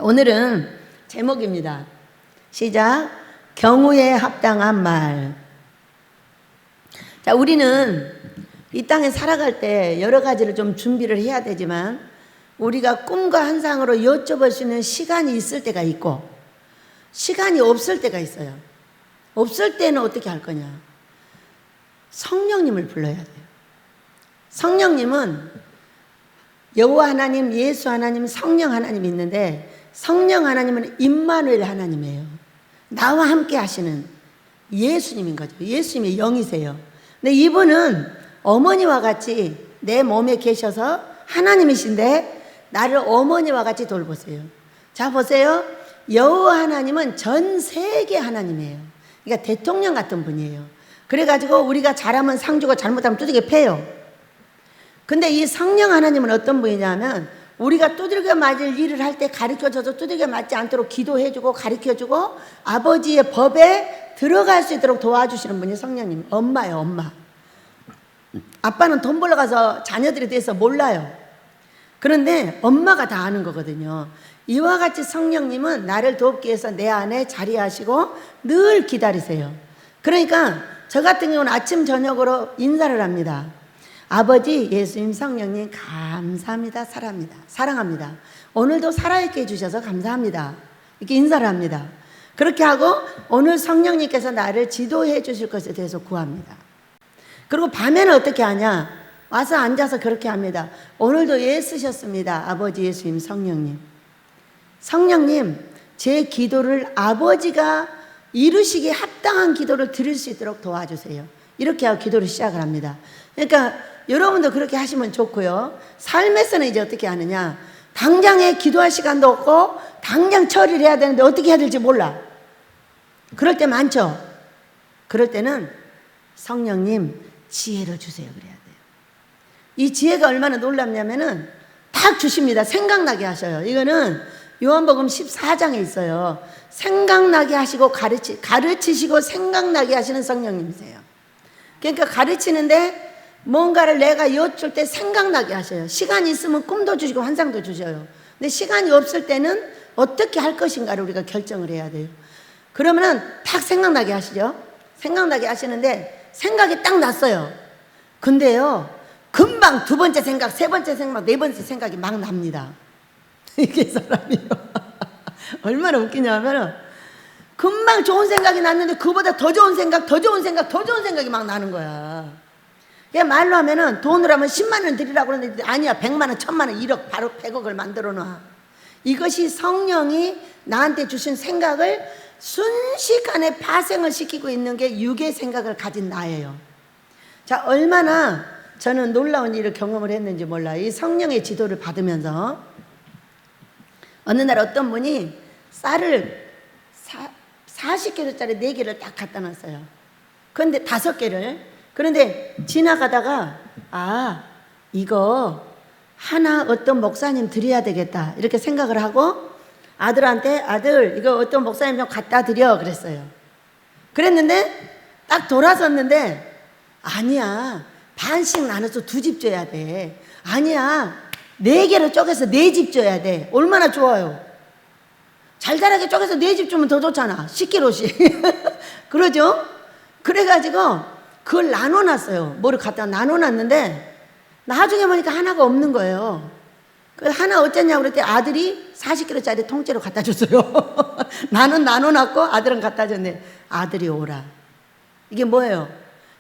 오늘은 제목입니다. 시작. 경우에 합당한 말. 자, 우리는 이 땅에 살아갈 때 여러 가지를 좀 준비를 해야 되지만 우리가 꿈과 환상으로 여쭤볼 수 있는 시간이 있을 때가 있고 시간이 없을 때가 있어요. 없을 때는 어떻게 할 거냐? 성령님을 불러야 돼요. 성령님은 여호와 하나님, 예수 하나님, 성령 하나님이 있는데 성령 하나님은 임마누엘 하나님이에요. 나와 함께 하시는 예수님인 거죠. 예수님의 영이세요. 근데 이분은 어머니와 같이 내 몸에 계셔서 하나님이신데 나를 어머니와 같이 돌보세요. 자, 보세요. 여호와 하나님은 전 세계 하나님이에요. 그러니까 대통령 같은 분이에요. 그래가지고 우리가 잘하면 상 주고 잘못하면 두들겨 패요. 근데 이 성령 하나님은 어떤 분이냐면 우리가 두들겨 맞을 일을 할 때 가르쳐줘서 두들겨 맞지 않도록 기도해주고 가르쳐주고 아버지의 법에 들어갈 수 있도록 도와주시는 분이 성령님. 엄마예요, 엄마. 아빠는 돈 벌러 가서 자녀들에 대해서 몰라요. 그런데 엄마가 다 아는 거거든요. 이와 같이 성령님은 나를 돕기 위해서 내 안에 자리하시고 늘 기다리세요. 그러니까 저 같은 경우는 아침 저녁으로 인사를 합니다. 아버지, 예수님, 성령님 감사합니다. 사랑합니다. 오늘도 살아있게 해주셔서 감사합니다. 이렇게 인사를 합니다. 그렇게 하고 오늘 성령님께서 나를 지도해 주실 것에 대해서 구합니다. 그리고 밤에는 어떻게 하냐? 와서 앉아서 그렇게 합니다. 오늘도 애쓰셨습니다. 아버지, 예수님, 성령님. 성령님, 제 기도를 아버지가 이루시기에 합당한 기도를 드릴 수 있도록 도와주세요. 이렇게 하고 기도를 시작을 합니다. 그러니까 여러분도 그렇게 하시면 좋고요. 삶에서는 이제 어떻게 하느냐? 당장에 기도할 시간도 없고 당장 처리를 해야 되는데 어떻게 해야 될지 몰라. 그럴 때 많죠. 그럴 때는 성령님 지혜를 주세요 그래야 돼요. 이 지혜가 얼마나 놀랍냐면은 딱 주십니다. 생각나게 하셔요. 이거는 요한복음 14장에 있어요. 생각나게 하시고 가르치시고 생각나게 하시는 성령님이세요. 그러니까 가르치는데 뭔가를 내가 여쭐 때 생각나게 하셔요. 시간이 있으면 꿈도 주시고 환상도 주셔요. 근데 시간이 없을 때는 어떻게 할 것인가를 우리가 결정을 해야 돼요. 그러면은 딱 생각나게 하시죠. 생각나게 하시는데 생각이 딱 났어요. 근데요, 금방 두 번째 생각, 세 번째 생각, 네 번째 생각이 막 납니다. 이게 사람이요. 얼마나 웃기냐면 금방 좋은 생각이 났는데 그보다 더 좋은 생각, 더 좋은 생각, 더 좋은 생각이 막 나는 거야. 말로 하면은 돈으로 하면 10만 원 드리라고 그러는데 아니야, 100만 원, 1000만 원, 1억, 바로 100억을 만들어 놔. 이것이 성령이 나한테 주신 생각을 순식간에 파생을 시키고 있는 게 육의 생각을 가진 나예요. 자, 얼마나 저는 놀라운 일을 경험을 했는지 몰라요. 이 성령의 지도를 받으면서 어느 날 어떤 분이 쌀을 40kg짜리 4개를 딱 갖다 놨어요. 그런데 5개를. 그런데 지나가다가 이거 하나 어떤 목사님 드려야 되겠다 이렇게 생각을 하고 아들한테 아들 이거 어떤 목사님 좀 갖다 드려 그랬어요. 그랬는데 딱 돌아섰는데 아니야, 반씩 나눠서 2집 줘야 돼. 아니야, 4개로 쪼개서 4집 줘야 돼. 얼마나 좋아요. 잘잘하게 쪼개서 4집 주면 더 좋잖아. 10kg씩. 그러죠? 그래가지고 그걸 나눠놨어요. 뭐를 갖다 나눠놨는데 나중에 보니까 하나가 없는 거예요. 그래서 하나 어쩌냐고 그랬더니 아들이 40kg짜리 통째로 갖다 줬어요. 나는 나눠놨고 아들은 갖다 줬네. 아들이 오라. 이게 뭐예요?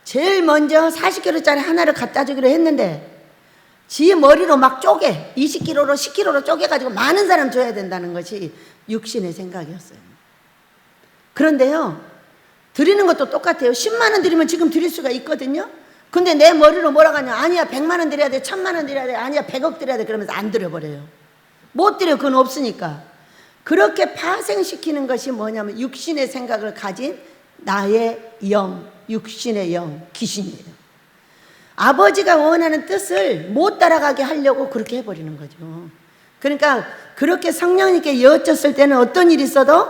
제일 먼저 40kg짜리 하나를 갖다 주기로 했는데 지 머리로 막 쪼개 20kg로 10kg로 쪼개가지고 많은 사람 줘야 된다는 것이 육신의 생각이었어요. 그런데요, 드리는 것도 똑같아요. 10만 원 드리면 지금 드릴 수가 있거든요. 근데 내 머리로 뭐라고 하냐? 아니야, 100만 원 드려야 돼, 1000만 원 드려야 돼, 아니야, 100억 드려야 돼. 그러면서 안 드려버려요. 못 드려, 그건 없으니까. 그렇게 파생시키는 것이 뭐냐면 육신의 생각을 가진 나의 영, 육신의 영, 귀신이에요. 아버지가 원하는 뜻을 못 따라가게 하려고 그렇게 해버리는 거죠. 그러니까 그렇게 성령님께 여쭙을 때는 어떤 일이 있어도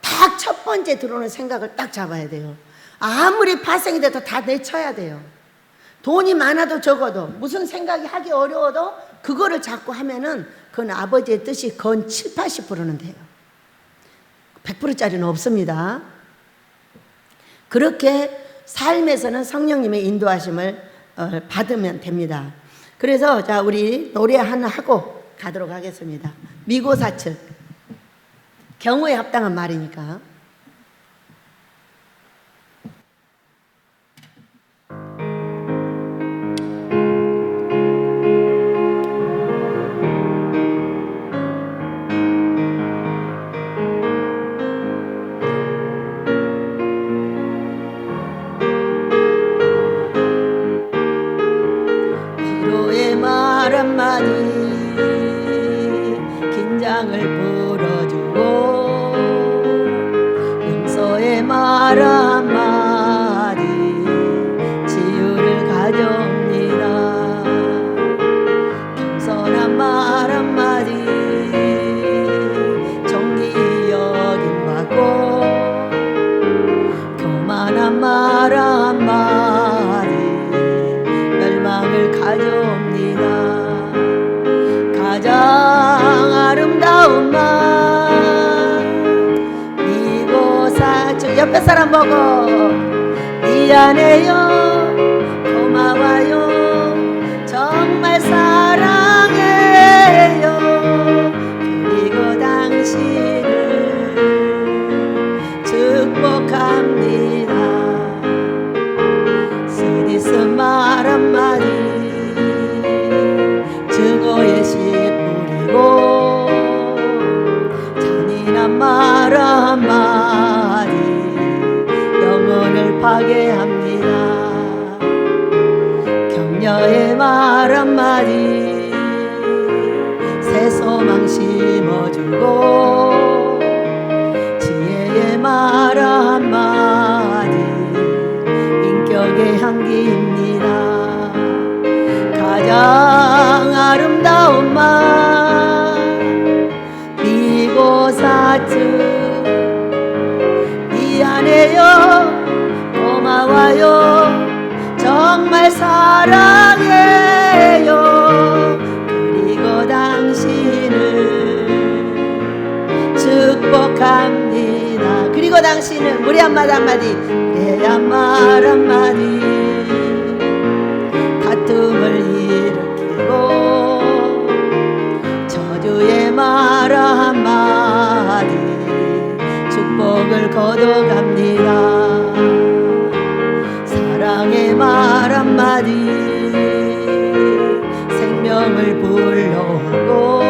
딱 첫 번째 들어오는 생각을 딱 잡아야 돼요. 아무리 파생이 돼도 다 내쳐야 돼요. 돈이 많아도 적어도 무슨 생각이 하기 어려워도 그거를 자꾸 하면은 그건 아버지의 뜻이 건 7, 80%는 돼요. 100%짜리는 없습니다. 그렇게 삶에서는 성령님의 인도하심을 받으면 됩니다. 그래서 자, 우리 노래 하나 하고 가도록 하겠습니다. 미고사측. 경우에 합당한 말이니까. 위로의 말 한마디 긴장을 풀어주고 용서의 말 한마디 치유를 가져옵니다. 겸손한 말 한마디 정기 여김받고 교만한 말 한마디 멸망을 가져옵니다. 가장 아름다운 말 이곳사측. 옆에 사람 보고 미안해요 고마워요 정말 사랑해요 그리고 당신을 축복합니다. 쓰디쓴 말 한마디 증오의 씨 뿌리고 잔인한 말 한마디 영혼을 파괴합니다. 격려의 말 한마디 새 소망 심어주고 지혜의 말 한마디 인격의 향기입니다. 가장 아름다운 말 미고사측. 미안해요 고마워요 정말 사랑해요 그리고 당신을 축복합니다. 그리고 당신은 우리 한마디 한마디 내 말 한마디 다툼을 일으키고 저주의 말 한마디 축복을 거둬갑니다. 사랑의 말 한마디 생명을 불러오고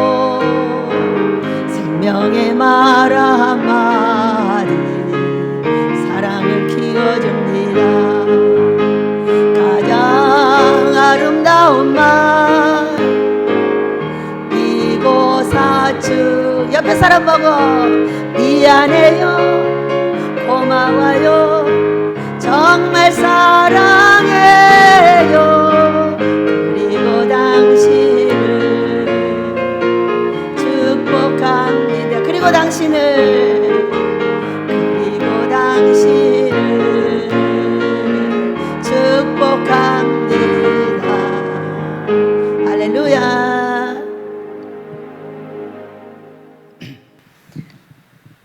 생명의 말 한마디 사랑을 키워줍니다. 가장 아름다운 말 이고사측. 옆에 사람 보고 미안해요 고마워요 정말 사랑해요 그리고 당신을 축복합니다. 그리고 당신을 축복합니다. 할렐루야.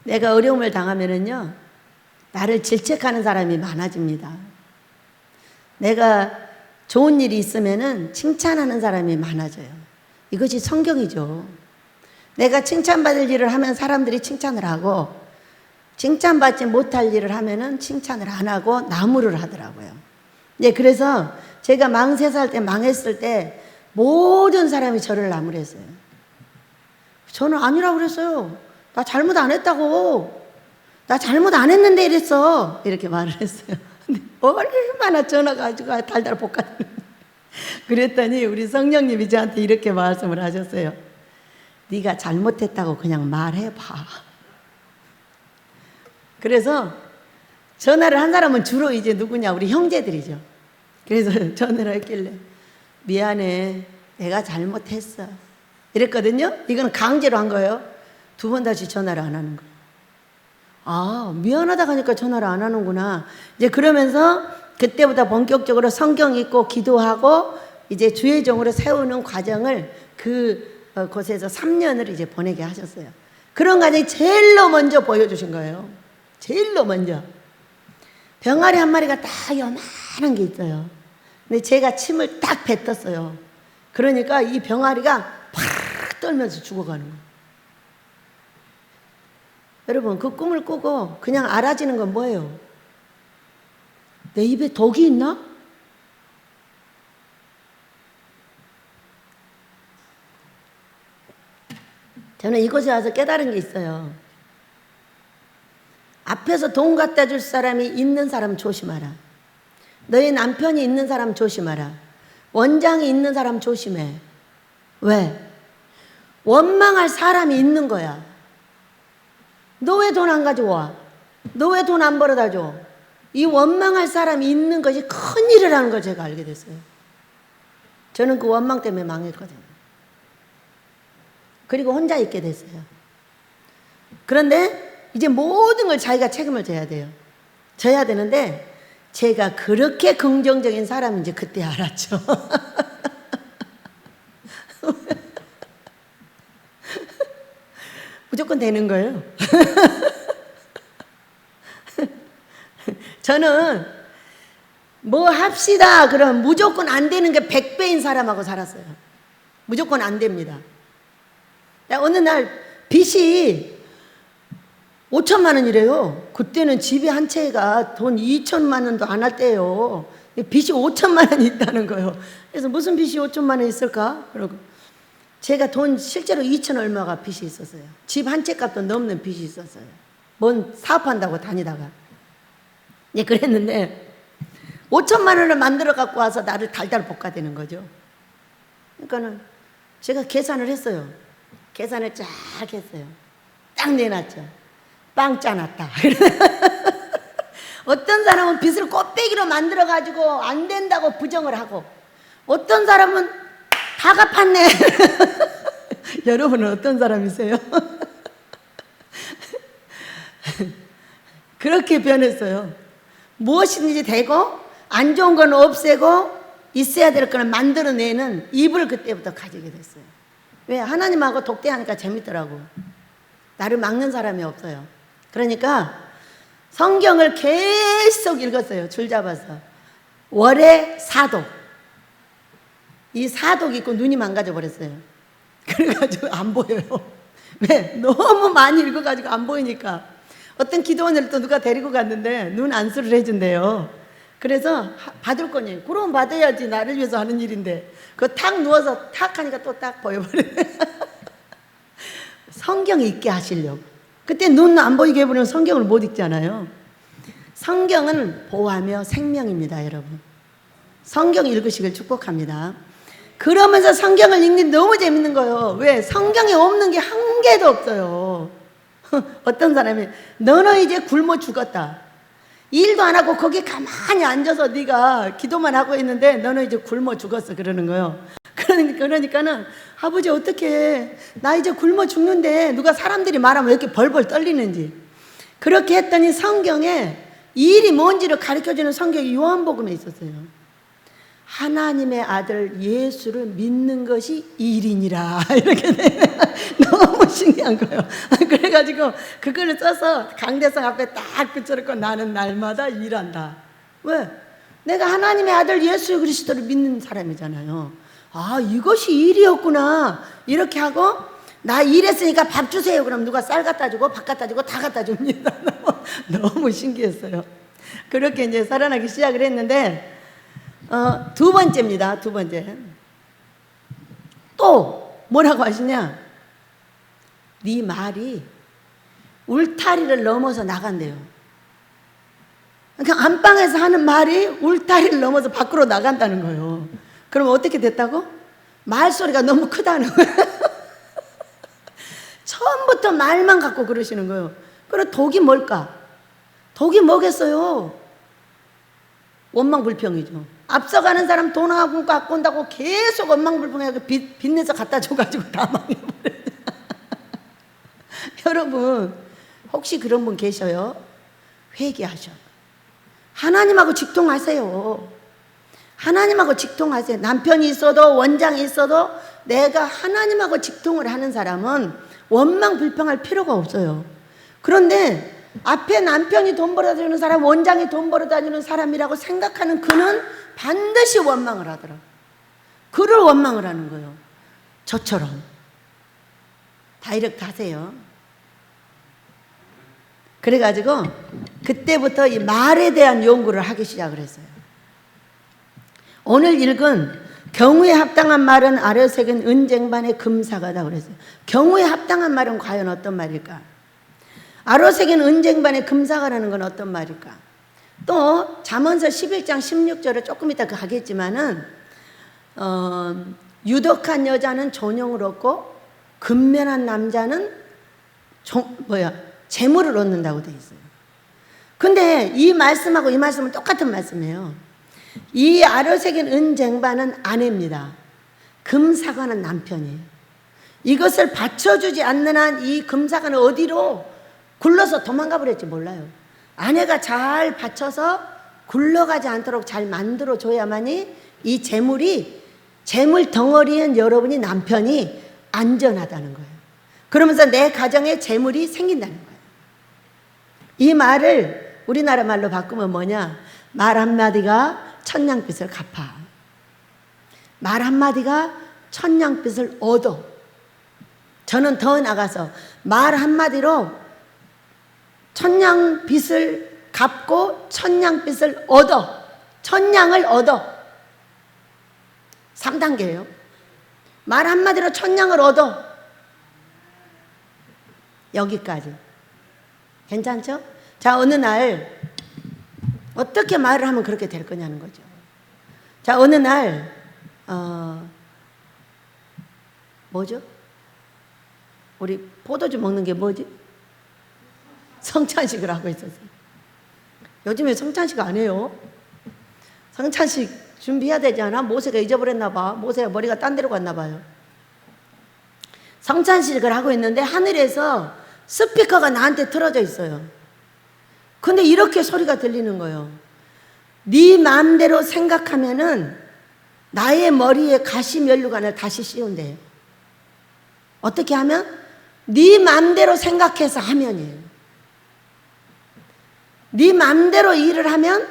내가 어려움을 당하면은요 나를 질책하는 사람이 많아집니다. 내가 좋은 일이 있으면은 칭찬하는 사람이 많아져요. 이것이 성경이죠. 내가 칭찬받을 일을 하면 사람들이 칭찬을 하고 칭찬받지 못할 일을 하면은 칭찬을 안 하고 나무를 하더라고요. 네, 그래서 제가 43살 때 망했을 때 모든 사람이 저를 나무랬어요. 저는 아니라고 그랬어요. 나 잘못 안 했다고. 나 잘못 안 했는데 이랬어. 이렇게 말을 했어요. 근데 얼마나 전화가 가지고 달달 볶았는데. 그랬더니 우리 성령님이 저한테 이렇게 말씀을 하셨어요. 네가 잘못했다고 그냥 말해봐. 그래서 전화를 한 사람은 주로 이제 누구냐? 우리 형제들이죠. 그래서 전화를 했길래 미안해. 내가 잘못했어. 이랬거든요. 이건 강제로 한 거예요. 2번 다시 전화를 안 하는 거예요. 아, 미안하다 하니까 전화를 안 하는구나. 이제 그러면서 그때부터 본격적으로 성경 읽고 기도하고 이제 주의종으로 세우는 과정을 그 곳에서 3년을 이제 보내게 하셨어요. 그런 과정이 제일로 먼저 보여주신 거예요. 제일로 먼저. 병아리 한 마리가 딱 요만한 게 있어요. 근데 제가 침을 딱 뱉었어요. 그러니까 이 병아리가 팍 떨면서 죽어가는 거예요. 여러분, 그 꿈을 꾸고 그냥 알아지는 건 뭐예요? 내 입에 독이 있나? 저는 이곳에 와서 깨달은 게 있어요. 앞에서 돈 갖다 줄 사람이 있는 사람 조심하라. 너희 남편이 있는 사람 조심하라. 원장이 있는 사람 조심해. 왜? 원망할 사람이 있는 거야. 너 왜 돈 안 가져와? 너 왜 돈 안 벌어다 줘? 이 원망할 사람이 있는 것이 큰일이라는 걸 제가 알게 됐어요. 저는 그 원망 때문에 망했거든요. 그리고 혼자 있게 됐어요. 그런데 이제 모든 걸 자기가 책임을 져야 돼요. 져야 되는데 제가 그렇게 긍정적인 사람인지 그때 알았죠. 무조건 되는 거예요. 저는 뭐 합시다 그러면 무조건 안 되는 게 100배인 사람하고 살았어요. 무조건 안 됩니다. 어느 날 빚이 5천만 원이래요. 그때는 집에 한 채가 돈 2천만 원도 안 할 때예요. 빚이 5천만 원이 있다는 거예요. 그래서 무슨 빚이 5천만 원 있을까? 그러고 제가 돈 실제로 2천 얼마가 빚이 있었어요. 집 한 채 값도 넘는 빚이 있었어요. 뭔 사업한다고 다니다가. 예, 그랬는데 5천만 원을 만들어 갖고 와서 나를 달달 볶아대는 거죠. 그러니까는 제가 계산을 했어요. 계산을 쫙 했어요. 딱 내놨죠. 빵 짜놨다. 어떤 사람은 빚을 꽃배기로 만들어가지고 안 된다고 부정을 하고, 어떤 사람은 다 갚았네. 여러분은 어떤 사람이세요? 그렇게 변했어요. 무엇이든지 되고 안 좋은 건 없애고 있어야 될 거는 만들어내는 입을 그때부터 가지게 됐어요. 왜? 하나님하고 독대하니까 재밌더라고. 나를 막는 사람이 없어요. 그러니까 성경을 계속 읽었어요. 줄 잡아서. 월에 사독. 이 사독 있고 눈이 망가져 버렸어요. 그래가지고 안 보여요. 왜? 너무 많이 읽어가지고 안 보이니까. 어떤 기도원을 또 누가 데리고 갔는데 눈 안수를 해준대요. 그래서 받을 거니. 그럼 받아야지. 나를 위해서 하는 일인데. 그거 탁 누워서 탁 하니까 또 딱 보여버리네. 성경 읽게 하시려고. 그때 눈 안 보이게 해버리면 성경을 못 읽잖아요. 성경은 보호하며 생명입니다, 여러분. 성경 읽으시길 축복합니다. 그러면서 성경을 읽는 게 너무 재밌는 거예요. 왜? 성경에 없는 게 한 개도 없어요. 어떤 사람이 너는 이제 굶어 죽었다. 일도 안 하고 거기 가만히 앉아서 네가 기도만 하고 있는데 너는 이제 굶어 죽었어 그러는 거예요. 그러니까는 아버지 어떡해. 나 이제 굶어 죽는데 누가 사람들이 말하면 왜 이렇게 벌벌 떨리는지. 그렇게 했더니 성경에 이 일이 뭔지를 가르쳐주는 성경이 요한복음에 있었어요. 하나님의 아들 예수를 믿는 것이 일이니라. 이렇게 너무 신기한 거예요. 그래가지고 그거를 써서 강대상 앞에 딱 붙여놓고 나는 날마다 일한다. 왜? 내가 하나님의 아들 예수 그리스도를 믿는 사람이잖아요. 아, 이것이 일이었구나. 이렇게 하고 나 일했으니까 밥 주세요. 그럼 누가 쌀 갖다 주고 밥 갖다 주고 다 갖다 줍니다. 너무 신기했어요. 그렇게 이제 살아나기 시작을 했는데 두 번째입니다. 두 번째. 또 뭐라고 하시냐? 네 말이 울타리를 넘어서 나간대요. 그러니까 안방에서 하는 말이 울타리를 넘어서 밖으로 나간다는 거예요. 그럼 어떻게 됐다고? 말소리가 너무 크다는 거예요. 처음부터 말만 갖고 그러시는 거예요. 그럼 독이 뭘까? 독이 뭐겠어요? 원망불평이죠. 앞서가는 사람 돈 갖고 온다고 계속 원망불평하고 빚내서 갖다 줘가지고 다 망해버려요. 여러분 혹시 그런 분 계셔요? 회개하셔. 하나님하고 직통하세요. 하나님하고 직통하세요. 남편이 있어도 원장이 있어도 내가 하나님하고 직통을 하는 사람은 원망 불평할 필요가 없어요. 그런데 앞에 남편이 돈 벌어다 주는 사람, 원장이 돈 벌어다 주는 사람이라고 생각하는 그는 반드시 원망을 하더라고요. 그를 원망을 하는 거예요. 저처럼. 다이렉트 하세요. 그래가지고 그때부터 이 말에 대한 연구를 하기 시작을 했어요. 오늘 읽은 경우에 합당한 말은 아래 새긴 은쟁반의 금사과다 그랬어요. 경우에 합당한 말은 과연 어떤 말일까? 아래 새긴 은쟁반의 금사과라는 건 어떤 말일까? 또 잠언서 11장 16절에 조금 이따 가겠지만은 유덕한 여자는 존영을 얻고 근면한 남자는 재물을 얻는다고 되어 있어요. 근데 이 말씀하고 이 말씀은 똑같은 말씀이에요. 이 아래 새긴 은쟁반은 아내입니다. 금사과는 남편이에요. 이것을 받쳐주지 않는 한 이 금사과는 어디로 굴러서 도망가 버릴지 몰라요. 아내가 잘 받쳐서 굴러가지 않도록 잘 만들어줘야만이 이 재물 덩어리인 여러분이 남편이 안전하다는 거예요. 그러면서 내 가정에 재물이 생긴다는 거예요. 이 말을 우리나라 말로 바꾸면 뭐냐? 말 한마디가 천냥빚을 갚아. 말 한마디가 천냥빚을 얻어. 저는 더 나가서 말 한마디로 천냥빚을 갚고 천냥빚을 얻어. 천냥을 얻어. 3단계예요. 말 한마디로 천냥을 얻어. 여기까지. 괜찮죠? 자, 어느 날 어떻게 말을 하면 그렇게 될 거냐는 거죠. 자, 어느 날 뭐죠? 우리 포도주 먹는 게 뭐지? 성찬식을 하고 있었어요. 요즘에 성찬식 안 해요. 성찬식 준비해야 되지 않아? 모세가 잊어버렸나 봐. 모세가 머리가 딴 데로 갔나 봐요. 성찬식을 하고 있는데 하늘에서 스피커가 나한테 틀어져 있어요. 근데 이렇게 소리가 들리는 거예요. 네 마음대로 생각하면은 나의 머리에 가시면류관을 다시 씌운대요. 어떻게 하면? 네 마음대로 생각해서 하면이에요. 네 마음대로 일을 하면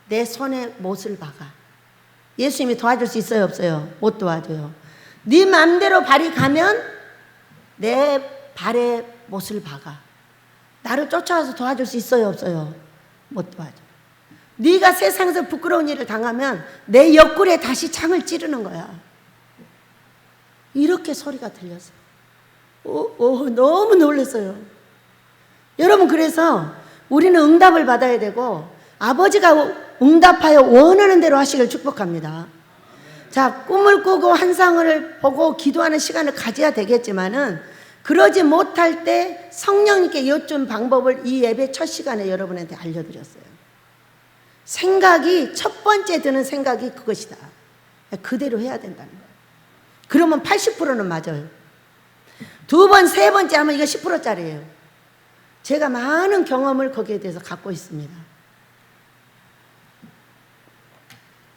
내 손에 못을 박아. 예수님이 도와줄 수 있어요, 없어요? 못 도와줘요. 네 마음대로 발이 가면 내 발에 못을 박아. 나를 쫓아와서 도와줄 수 있어요, 없어요? 못 도와줘. 네가 세상에서 부끄러운 일을 당하면 내 옆구리에 다시 창을 찌르는 거야. 이렇게 소리가 들렸어요. 너무 놀랐어요. 여러분, 그래서 우리는 응답을 받아야 되고 아버지가 응답하여 원하는 대로 하시길 축복합니다. 자, 꿈을 꾸고 환상을 보고 기도하는 시간을 가져야 되겠지만은 그러지 못할 때 성령님께 여쭌 방법을 이 예배 첫 시간에 여러분한테 알려드렸어요. 생각이 첫 번째 드는 생각이 그것이다. 그대로 해야 된다는 거예요. 그러면 80%는 맞아요. 두 번, 세 번째 하면 이거 10%짜리예요. 제가 많은 경험을 거기에 대해서 갖고 있습니다.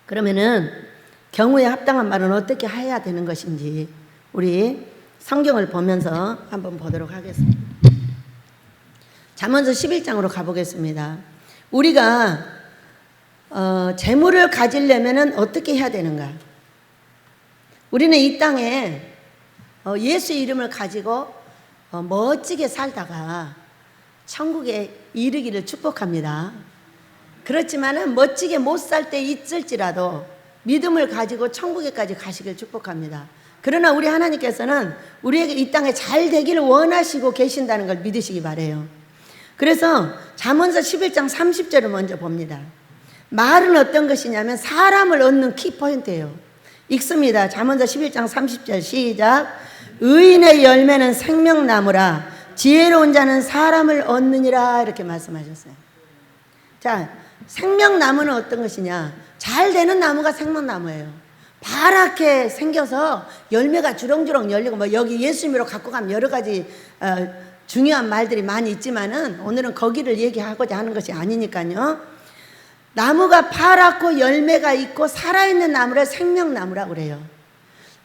그러면은 경우에 합당한 말은 어떻게 해야 되는 것인지 우리 성경을 보면서 한번 보도록 하겠습니다. 잠언서 11장으로 가보겠습니다. 우리가 재물을 가지려면 어떻게 해야 되는가? 우리는 이 땅에 예수의 이름을 가지고 멋지게 살다가 천국에 이르기를 축복합니다. 그렇지만은 멋지게 못 살 때 있을지라도 믿음을 가지고 천국에까지 가시길 축복합니다. 그러나 우리 하나님께서는 우리에게 이 땅에 잘 되기를 원하시고 계신다는 걸 믿으시기 바래요. 그래서 잠언서 11장 30절을 먼저 봅니다. 말은 어떤 것이냐면 사람을 얻는 키포인트예요. 읽습니다. 잠언서 11장 30절 시작. 의인의 열매는 생명나무라 지혜로운 자는 사람을 얻느니라 이렇게 말씀하셨어요. 자, 생명나무는 어떤 것이냐? 잘 되는 나무가 생명나무예요. 파랗게 생겨서 열매가 주렁주렁 열리고 뭐 여기 예수님으로 갖고 가면 여러 가지 중요한 말들이 많이 있지만은 오늘은 거기를 얘기하고자 하는 것이 아니니까요. 나무가 파랗고 열매가 있고 살아있는 나무를 생명나무라고 그래요.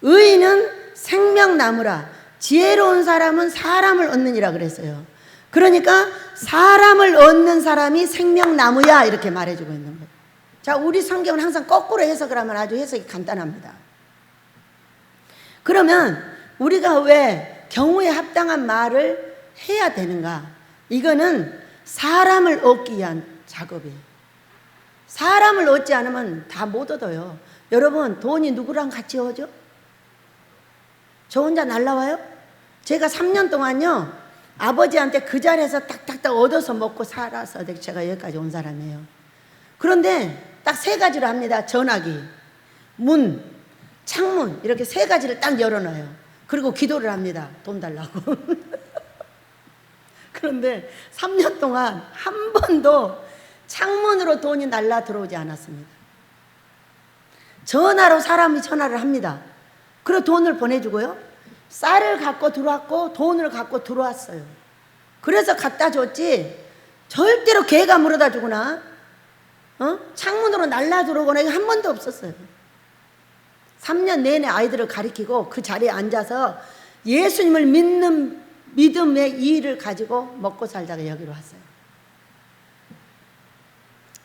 의인은 생명나무라. 지혜로운 사람은 사람을 얻느니라 그랬어요. 그러니까 사람을 얻는 사람이 생명나무야 이렇게 말해주고 있는 거예요. 자, 우리 성경은 항상 거꾸로 해석을 하면 아주 해석이 간단합니다. 그러면 우리가 왜 경우에 합당한 말을 해야 되는가? 이거는 사람을 얻기 위한 작업이에요. 사람을 얻지 않으면 다 못 얻어요. 여러분, 돈이 누구랑 같이 오죠? 저 혼자 날라와요? 제가 3년 동안요, 아버지한테 그 자리에서 딱딱딱 얻어서 먹고 살아서 제가 여기까지 온 사람이에요. 그런데 딱 3가지로 합니다. 전화기, 문, 창문 이렇게 3가지를 딱 열어놔요. 그리고 기도를 합니다. 돈 달라고. 그런데 3년 동안 한 번도 창문으로 돈이 날라 들어오지 않았습니다. 전화로 사람이 전화를 합니다. 그리고 돈을 보내주고요. 쌀을 갖고 들어왔고 돈을 갖고 들어왔어요. 그래서 갖다 줬지 절대로 개가 물어다 주거나 창문으로 날라 들어오거나 이거 한 번도 없었어요. 3년 내내 아이들을 가리키고 그 자리에 앉아서 예수님을 믿는 믿음의 이의를 가지고 먹고 살다가 여기로 왔어요.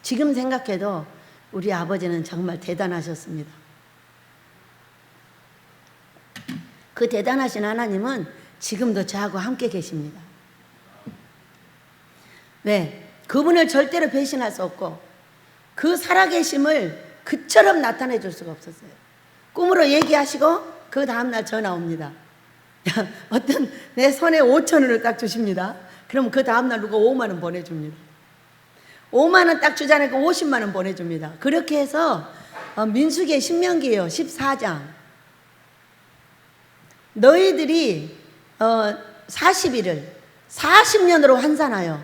지금 생각해도 우리 아버지는 정말 대단하셨습니다. 그 대단하신 하나님은 지금도 저하고 함께 계십니다. 왜? 그분을 절대로 배신할 수 없고 그 살아계심을 그처럼 나타내 줄 수가 없었어요. 꿈으로 얘기하시고 그 다음날 전화 옵니다. 어떤 내 손에 5,000원을 딱 주십니다. 그럼 그 다음날 누가 5만 원 보내줍니다. 5만 원 딱 주자니까 50만 원 보내줍니다. 그렇게 해서 민수기의 신명기예요. 14장. 너희들이 40일을 40년으로 환산하여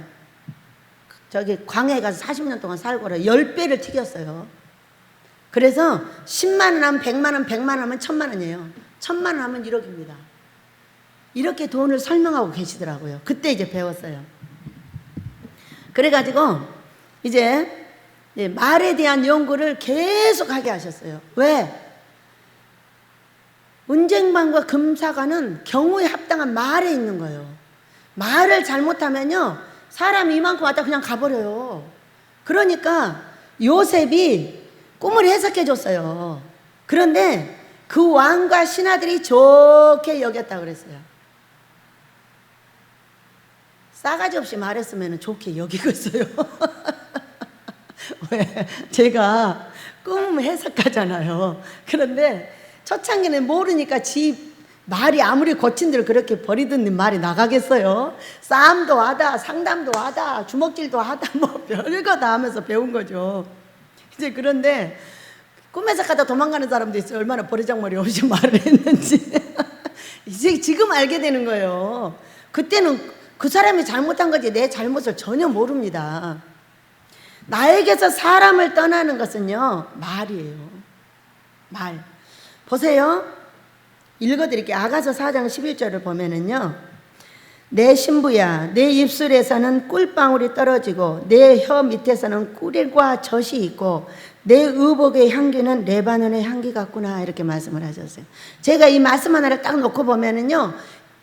저기 광야에 가서 40년 동안 살고라 10배를 튀겼어요. 그래서 10만 원 하면 100만 원, 100만 원 하면 1000만 원이에요. 1000만 원 하면 1억입니다. 이렇게 돈을 설명하고 계시더라고요. 그때 이제 배웠어요. 그래가지고 이제 말에 대한 연구를 계속 하게 하셨어요. 왜? 은쟁반과 금사과는 경우에 합당한 말에 있는 거예요. 말을 잘못하면요 사람이 이만큼 왔다 그냥 가버려요. 그러니까 요셉이 꿈을 해석해 줬어요. 그런데 그 왕과 신하들이 좋게 여겼다 그랬어요. 싸가지 없이 말했으면 좋게 여기겠어요. 왜? 제가 꿈 해석하잖아요. 그런데 초창기는 모르니까 지 말이 아무리 거친들 그렇게 버리던 말이 나가겠어요. 싸움도 하다, 상담도 하다, 주먹질도 하다, 뭐 별거 다 하면서 배운 거죠. 이제 그런데 꿈 해석하다 도망가는 사람도 있어요. 얼마나 버리장머리 없이 말을 했는지. 이제 지금 알게 되는 거예요. 그때는 그 사람이 잘못한 거지 내 잘못을 전혀 모릅니다. 나에게서 사람을 떠나는 것은요 말이에요. 말. 보세요. 읽어드릴게요. 아가서 4장 11절을 보면은요 내 신부야 내 입술에서는 꿀방울이 떨어지고 내 혀 밑에서는 꿀과 젖이 있고 내 의복의 향기는 레바논의 향기 같구나 이렇게 말씀을 하셨어요. 제가 이 말씀 하나를 딱 놓고 보면은요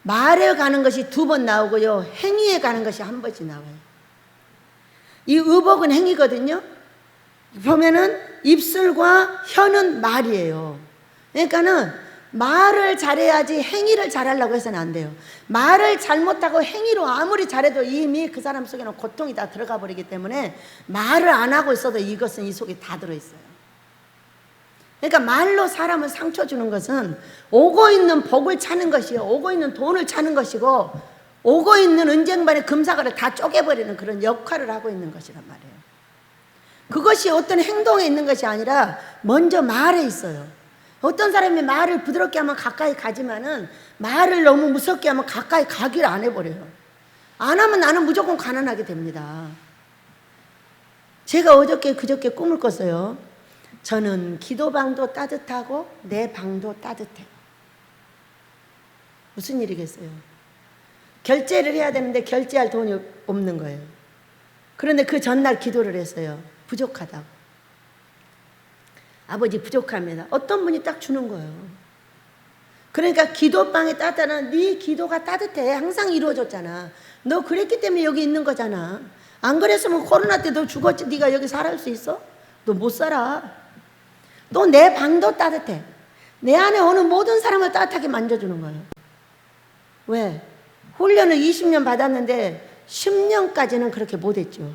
말에 가는 것이 2번 나오고요 행위에 가는 것이 1번씩 나와요. 이 의복은 행위거든요. 보면은 입술과 혀는 말이에요. 그러니까는 말을 잘해야지 행위를 잘하려고 해서는 안 돼요. 말을 잘못하고 행위로 아무리 잘해도 이미 그 사람 속에는 고통이 다 들어가 버리기 때문에 말을 안 하고 있어도 이것은 이 속에 다 들어있어요. 그러니까 말로 사람을 상처 주는 것은 오고 있는 복을 차는 것이요 오고 있는 돈을 차는 것이고 오고 있는 은쟁반의 금사과를 다 쪼개버리는 그런 역할을 하고 있는 것이란 말이에요. 그것이 어떤 행동에 있는 것이 아니라 먼저 말에 있어요. 어떤 사람이 말을 부드럽게 하면 가까이 가지만은 말을 너무 무섭게 하면 가까이 가기를 안 해버려요. 안 하면 나는 무조건 가난하게 됩니다. 제가 그저께 꿈을 꿨어요. 저는 기도방도 따뜻하고 내 방도 따뜻해요. 무슨 일이겠어요? 결제를 해야 되는데 결제할 돈이 없는 거예요. 그런데 그 전날 기도를 했어요. 부족하다고. 아버지 부족합니다. 어떤 분이 딱 주는 거예요. 그러니까 기도방에 따뜻한 네 기도가 따뜻해. 항상 이루어졌잖아. 너 그랬기 때문에 여기 있는 거잖아. 안 그랬으면 코로나 때 너 죽었지. 네가 여기 살아갈 수 있어? 너 못 살아. 또 내 방도 따뜻해. 내 안에 오는 모든 사람을 따뜻하게 만져주는 거예요. 왜? 훈련을 20년 받았는데 10년까지는 그렇게 못했죠.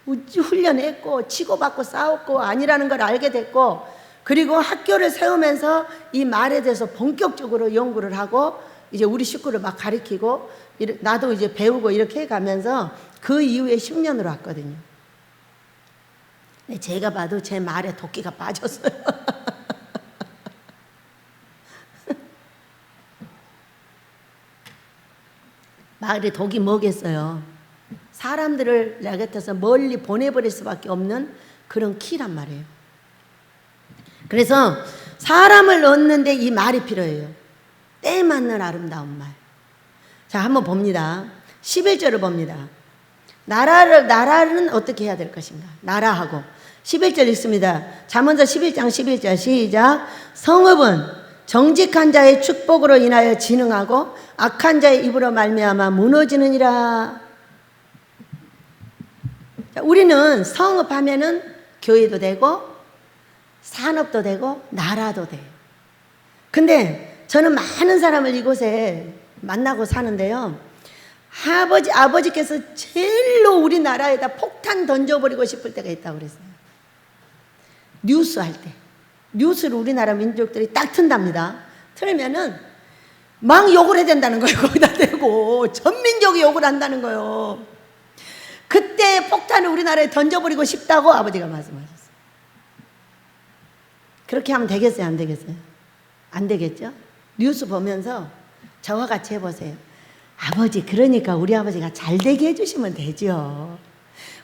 훈련했고 치고받고 싸웠고 아니라는 걸 알게 됐고, 그리고 학교를 세우면서 이 말에 대해서 본격적으로 연구를 하고 이제 우리 식구를 막 가르치고 나도 이제 배우고 이렇게 해가면서 그 이후에 10년으로 왔거든요. 근데 제가 봐도 제 말에 도끼가 빠졌어요. 말에 독이 뭐겠어요? 사람들을 내 곁에서 멀리 보내버릴 수밖에 없는 그런 키란 말이에요. 그래서 사람을 얻는데 이 말이 필요해요. 때 맞는 아름다운 말. 자, 한번 봅니다. 11절을 봅니다. 나라는 어떻게 해야 될 것인가? 나라하고 11절 읽습니다. 잠언서 11장 11절 시작. 성읍은 정직한 자의 축복으로 인하여 진흥하고 악한 자의 입으로 말미암아 무너지느니라. 자, 우리는 성읍하면은 교회도 되고 산업도 되고 나라도 돼요. 근데 저는 많은 사람을 이곳에 만나고 사는데요, 아버지께서 제일로 우리나라에다 폭탄 던져버리고 싶을 때가 있다고 그랬어요. 뉴스 할 때. 뉴스를 우리나라 민족들이 딱 튼답니다. 틀면은 막 욕을 해야 된다는 거예요. 거기다 대고 전민족이 욕을 한다는 거예요. 그때 폭탄을 우리나라에 던져버리고 싶다고 아버지가 말씀하셨어요. 그렇게 하면 되겠어요? 안 되겠어요? 안 되겠죠? 뉴스 보면서 저와 같이 해보세요. 아버지, 그러니까 우리 아버지가 잘 되게 해주시면 되죠.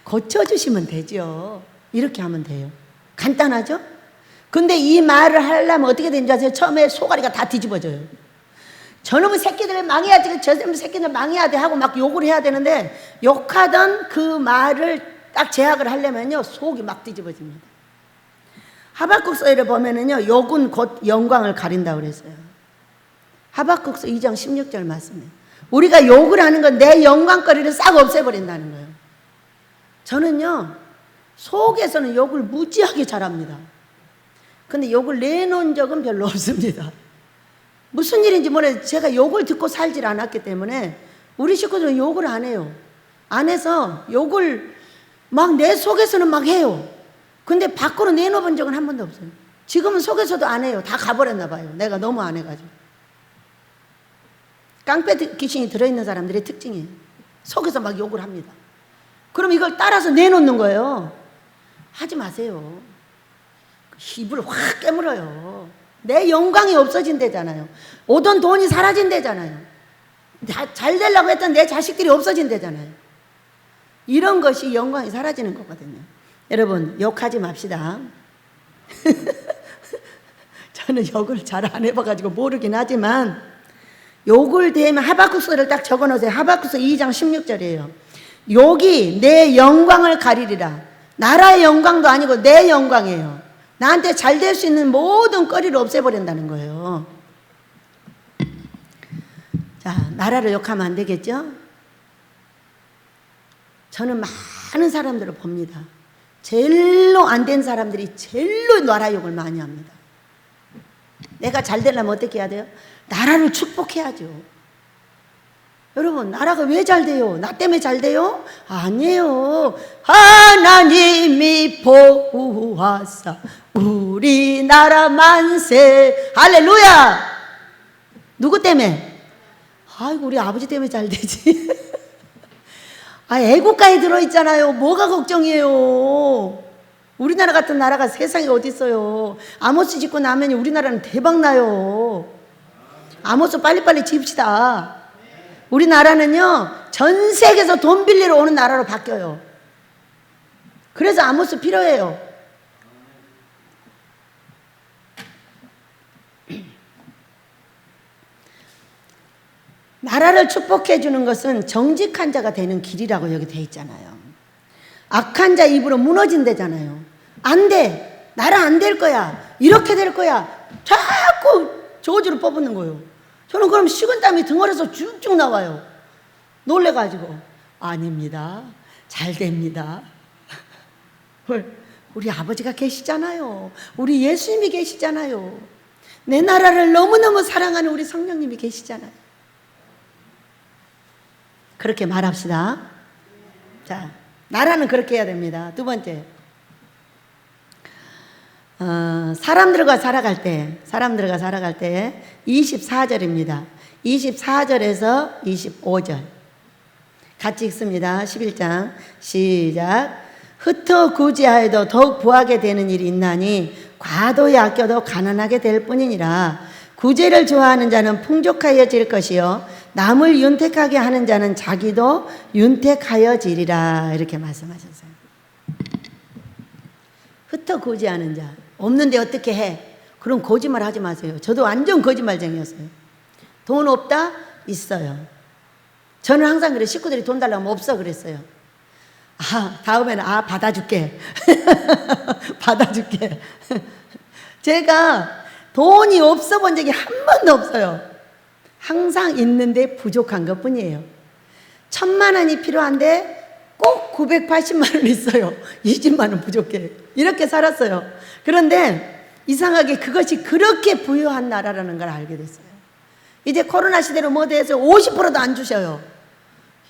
고쳐주시면 되죠. 이렇게 하면 돼요. 간단하죠? 근데 이 말을 하려면 어떻게 되는지 아세요? 처음에 소가리가 다 뒤집어져요. 저놈의 새끼들 망해야 돼, 저놈의 새끼들 망해야 돼 하고 막 욕을 해야 되는데, 욕하던 그 말을 딱 제약을 하려면요, 속이 막 뒤집어집니다. 하박국서를 보면은요, 욕은 곧 영광을 가린다고 그랬어요. 하박국서 2장 16절 말씀이에요. 우리가 욕을 하는 건 내 영광거리를 싹 없애버린다는 거예요. 저는요, 속에서는 욕을 무지하게 잘합니다. 근데 욕을 내놓은 적은 별로 없습니다. 무슨 일인지 모르겠어요. 제가 욕을 듣고 살질 않았기 때문에 우리 식구들은 욕을 안 해요. 안 해서 욕을 막 내 속에서는 막 해요. 근데 밖으로 내놓은 적은 한 번도 없어요. 지금은 속에서도 안 해요. 다 가버렸나 봐요. 내가 너무 안 해가지고. 깡패 귀신이 들어있는 사람들의 특징이에요. 속에서 막 욕을 합니다. 그럼 이걸 따라서 내놓는 거예요. 하지 마세요. 입을 확 깨물어요. 내 영광이 없어진대잖아요. 오던 돈이 사라진대잖아요. 잘 되려고 했던 내 자식들이 없어진대잖아요. 이런 것이 영광이 사라지는 거거든요. 여러분, 욕하지 맙시다. 저는 욕을 잘 안 해봐가지고 모르긴 하지만, 욕을 대면 하박국서를 딱 적어놓으세요. 하박국서 2장 16절이에요. 욕이 내 영광을 가리리라. 나라의 영광도 아니고 내 영광이에요. 나한테 잘 될 수 있는 모든 거리를 없애버린다는 거예요. 자, 나라를 욕하면 안 되겠죠? 저는 많은 사람들을 봅니다. 제일로 안 된 사람들이 제일로 나라 욕을 많이 합니다. 내가 잘 되려면 어떻게 해야 돼요? 나라를 축복해야죠. 여러분, 나라가 왜 잘 돼요? 나 때문에 잘 돼요? 아니에요. 하나님이 보호하사 우리나라 만세. 할렐루야. 누구 때문에? 아이고, 우리 아버지 때문에 잘 되지. 아, 애국가에 들어있잖아요. 뭐가 걱정이에요? 우리나라 같은 나라가 세상에 어디 있어요? 아모스 짓고 나면 우리나라는 대박 나요. 아모스 빨리빨리 집시다. 우리나라는요, 전 세계에서 돈 빌리러 오는 나라로 바뀌어요. 그래서 아모스 필요해요. 나라를 축복해 주는 것은 정직한 자가 되는 길이라고 여기 돼 있잖아요. 악한 자 입으로 무너진대잖아요. 안 돼. 나라 안 될 거야. 이렇게 될 거야. 자꾸 저지로 뽑는 거예요. 저는 그럼 식은땀이 등어리에서 쭉쭉 나와요. 놀래가지고 아닙니다. 잘 됩니다. 우리 아버지가 계시잖아요. 우리 예수님이 계시잖아요. 내 나라를 너무너무 사랑하는 우리 성령님이 계시잖아요. 그렇게 말합시다. 자, 나라는 그렇게 해야 됩니다. 두 번째, 사람들과 살아갈 때 24절입니다. 24절에서 25절 같이 읽습니다. 11장 시작. 흩어 구제하여도 더욱 부하게 되는 일이 있나니 과도히 아껴도 가난하게 될 뿐이니라. 구제를 좋아하는 자는 풍족하여질 것이요 남을 윤택하게 하는 자는 자기도 윤택하여지리라. 이렇게 말씀하셨어요. 흩어 구제하는 자, 없는데 어떻게 해? 그럼 거짓말 하지 마세요. 저도 완전 거짓말쟁이였어요. 돈 없다? 있어요. 저는 항상 그래. 식구들이 돈 달라고 하면 없어 그랬어요. 다음에는 받아줄게. 받아줄게. 제가 돈이 없어 본 적이 한 번도 없어요. 항상 있는데 부족한 것 뿐이에요. 1,000만 원이 필요한데 꼭 980만 원 있어요. 20만 원 부족해. 이렇게 살았어요. 그런데 이상하게 그것이 그렇게 부유한 나라라는 걸 알게 됐어요. 이제 코로나 시대로 모두에서 50%도 안 주셔요.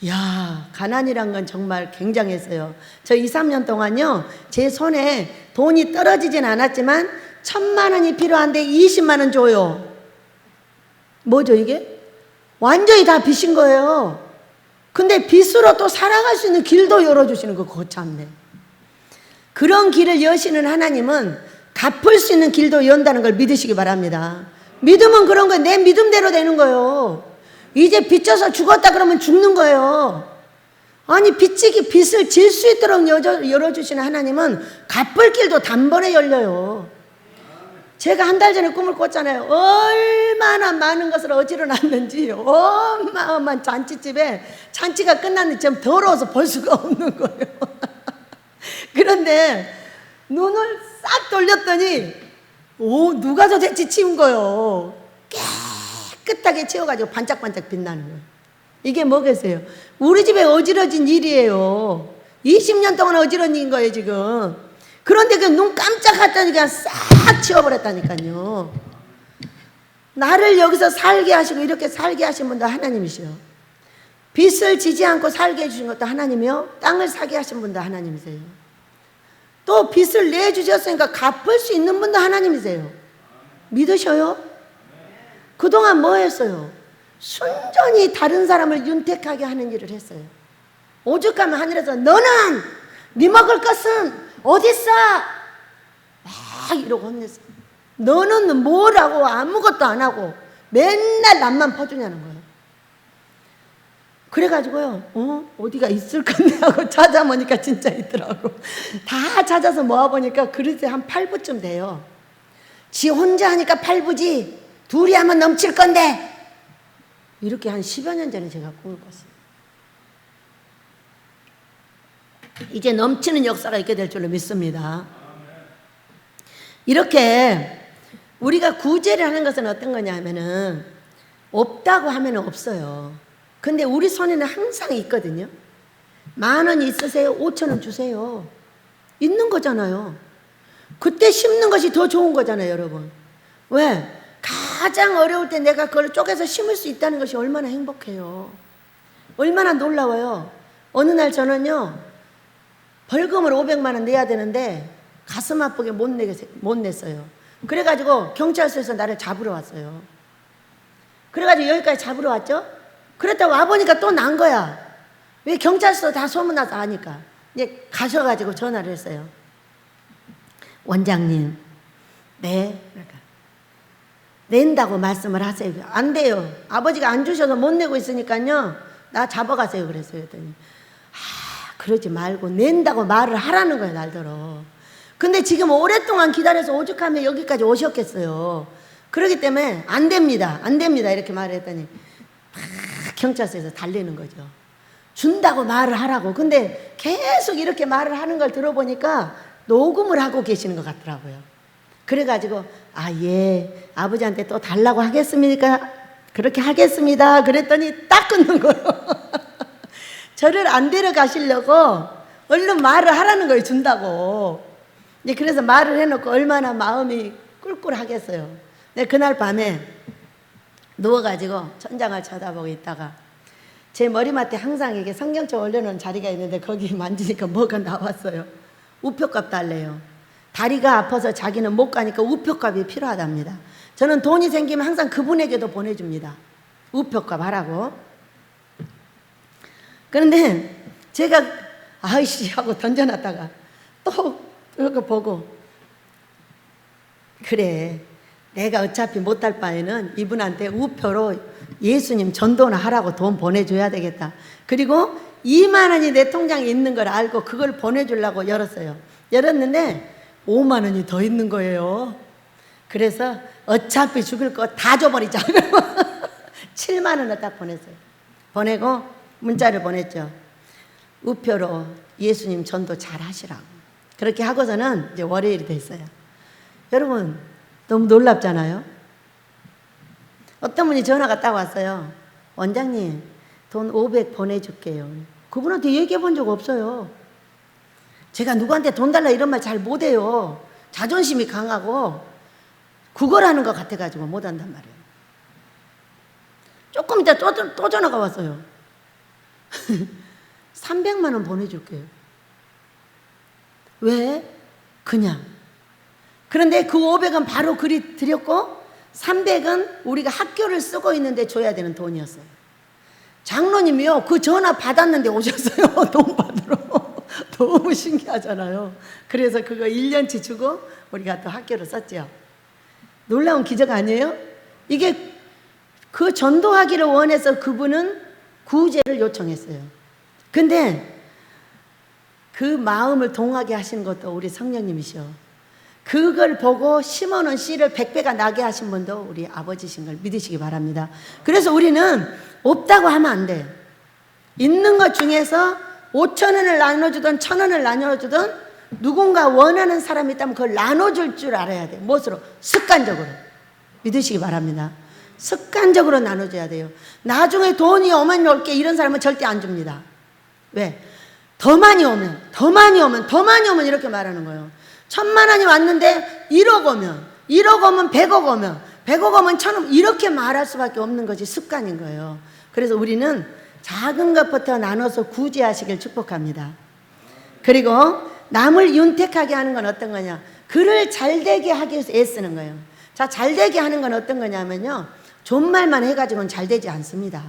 이야, 가난이란 건 정말 굉장했어요. 저 2, 3년 동안요, 제 손에 돈이 떨어지진 않았지만 1,000만 원이 필요한데 20만 원 줘요. 뭐죠 이게? 완전히 다 빚인 거예요. 근데 빚으로 또 살아갈 수 있는 길도 열어주시는 거 거참네. 그런 길을 여시는 하나님은 갚을 수 있는 길도 연다는 걸 믿으시기 바랍니다. 믿으면 그런 거예요. 내 믿음대로 되는 거예요. 이제 빚져서 죽었다 그러면 죽는 거예요. 아니 빚을 질 수 있도록 열어주시는 하나님은 갚을 길도 단번에 열려요. 제가 한 달 전에 꿈을 꿨잖아요. 얼마나 많은 것을 어지러놨는지 어마어마한 잔치집에 잔치가 끝났는데 좀 더러워서 볼 수가 없는 거예요. 그런데 눈을 싹 돌렸더니 누가 도대체 치운 거예요. 깨끗하게 치워가지고 반짝반짝 빛나는 거예요. 이게 뭐겠어요? 우리 집에 어지러진 일이에요. 20년 동안 어지러진 거예요 지금. 그런데 그 눈 깜짝했더니 그냥 싹 치워버렸다니까요. 나를 여기서 살게 하시고 이렇게 살게 하신 분도 하나님이시요. 빚을 지지 않고 살게 해주신 것도 하나님이요. 땅을 사게 하신 분도 하나님이세요. 또 빚을 내주셨으니까 갚을 수 있는 분도 하나님이세요. 믿으셔요? 그동안 뭐 했어요? 순전히 다른 사람을 윤택하게 하는 일을 했어요. 오죽하면 하늘에서 너는 네 먹을 것은 어딨어? 막 이러고 혼냈어요. 너는 뭐라고 아무것도 안 하고 맨날 남만 퍼주냐는 거예요. 그래가지고요, 어디가 있을 건데 하고 찾아보니까 진짜 있더라고. 다 찾아서 모아보니까 그릇이 한 8부쯤 돼요. 지 혼자 하니까 8부지 둘이 하면 넘칠 건데 이렇게 한 10여 년 전에 제가 꿈을 꿨어요. 이제 넘치는 역사가 있게 될 줄로 믿습니다. 이렇게 우리가 구제를 하는 것은 어떤 거냐면은 없다고 하면 없어요. 근데 우리 손에는 항상 있거든요. 10,000원 있으세요? 5,000원 주세요. 있는 거잖아요. 그때 심는 것이 더 좋은 거잖아요, 여러분. 왜? 가장 어려울 때 내가 그걸 쪼개서 심을 수 있다는 것이 얼마나 행복해요. 얼마나 놀라워요. 어느 날 저는요, 벌금을 500만 원 내야 되는데 가슴 아프게 못 냈어요. 그래가지고 경찰서에서 나를 잡으러 왔어요. 그래가지고 여기까지 잡으러 왔죠. 그랬다 와보니까 또 난 거야. 왜? 경찰서 다 소문나서 아니까. 이제 가셔가지고 전화를 했어요. 원장님, 네. 그러니까 낸다고 말씀을 하세요. 안 돼요. 아버지가 안 주셔서 못 내고 있으니까요. 나 잡아가세요. 그랬어요. 그랬더니 그러지 말고 낸다고 말을 하라는 거예요, 날더러. 근데 지금 오랫동안 기다려서 오죽하면 여기까지 오셨겠어요. 그렇기 때문에 안 됩니다. 안 됩니다. 이렇게 말을 했더니 막 경찰서에서 달래는 거죠. 준다고 말을 하라고. 근데 계속 이렇게 말을 하는 걸 들어보니까 녹음을 하고 계시는 것 같더라고요. 그래가지고 예, 아버지한테 또 달라고 하겠습니까? 그렇게 하겠습니다. 그랬더니 딱 끊는 거예요. 저를 안 데려가시려고 얼른 말을 하라는 거예요. 준다고. 그래서 말을 해놓고 얼마나 마음이 꿀꿀하겠어요. 그날 밤에 누워가지고 천장을 쳐다보고 있다가 제 머리맡에 항상 이게 성경책 올려놓은 자리가 있는데 거기 만지니까 뭐가 나왔어요. 우표값 달래요. 다리가 아파서 자기는 못 가니까 우표값이 필요하답니다. 저는 돈이 생기면 항상 그분에게도 보내줍니다. 우표값 하라고. 그런데 제가 아이씨 하고 던져놨다가 또 이렇게 보고, 그래, 내가 어차피 못할 바에는 이분한테 우표로 예수님 전도나 하라고 돈 보내줘야 되겠다. 그리고 2만 원이 내 통장에 있는 걸 알고 그걸 보내주려고 열었어요. 열었는데 5만 원이 더 있는 거예요. 그래서 어차피 죽을 거 다 줘버리자. 7만 원을 딱 보냈어요. 보내고 문자를 보냈죠. 우표로 예수님 전도 잘 하시라고. 그렇게 하고서는 이제 월요일이 됐어요. 여러분, 너무 놀랍잖아요. 어떤 분이 전화가 딱 왔어요. 원장님, 돈 500 보내줄게요. 그분한테 얘기해 본 적 없어요. 제가 누구한테 돈 달라 이런 말 잘 못해요. 자존심이 강하고 구걸하는 것 같아가지고 못한단 말이에요. 조금 이따 또 전화가 왔어요. 300만 원 보내줄게요. 왜? 그냥. 그런데 그 500은 바로 그리 드렸고 300은 우리가 학교를 쓰고 있는데 줘야 되는 돈이었어요. 장로님이요, 그 전화 받았는데 오셨어요. 돈 받으러. 너무 신기하잖아요. 그래서 그거 1년치 주고 우리가 또 학교를 썼죠. 놀라운 기적 아니에요? 이게 그 전도하기를 원해서 그분은 구제를 요청했어요. 근데 그 마음을 동하게 하신 것도 우리 성령님이셔. 그걸 보고 심어놓은 씨를 100배가 나게 하신 분도 우리 아버지신 걸 믿으시기 바랍니다. 그래서 우리는 없다고 하면 안 돼. 있는 것 중에서 5,000원을 나눠주든 1,000원을 나눠주든 누군가 원하는 사람이 있다면 그걸 나눠줄 줄 알아야 돼. 무엇으로? 습관적으로. 믿으시기 바랍니다. 습관적으로 나눠줘야 돼요. 나중에 돈이 어머니 올게 이런 사람은 절대 안 줍니다. 왜? 더 많이 오면 이렇게 말하는 거예요. 1,000만 원이 왔는데 1억 오면 100억 오면 100억 오면 1,000억 이렇게 말할 수밖에 없는 것이 습관인 거예요. 그래서 우리는 작은 것부터 나눠서 구제하시길 축복합니다. 그리고 남을 윤택하게 하는 건 어떤 거냐? 그를 잘되게 하기 위해서 애쓰는 거예요. 자, 잘되게 하는 건 어떤 거냐면요, 존말만 해가지고는 잘되지 않습니다.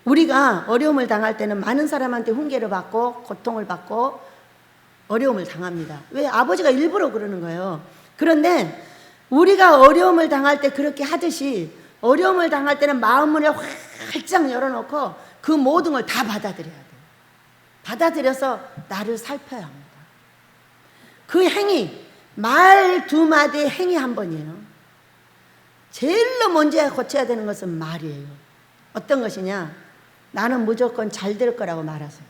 우리가 어려움을 당할 때는 많은 사람한테 훈계를 받고 고통을 받고 어려움을 당합니다. 왜? 아버지가 일부러 그러는 거예요. 그런데 우리가 어려움을 당할 때 그렇게 하듯이 어려움을 당할 때는 마음문을 활짝 열어놓고 그 모든 걸 다 받아들여야 돼요. 받아들여서 나를 살펴야 합니다. 그 행위, 말 2마디 행위 한 번이에요. 제일로 먼저 고쳐야 되는 것은 말이에요. 어떤 것이냐? 나는 무조건 잘 될 거라고 말하세요.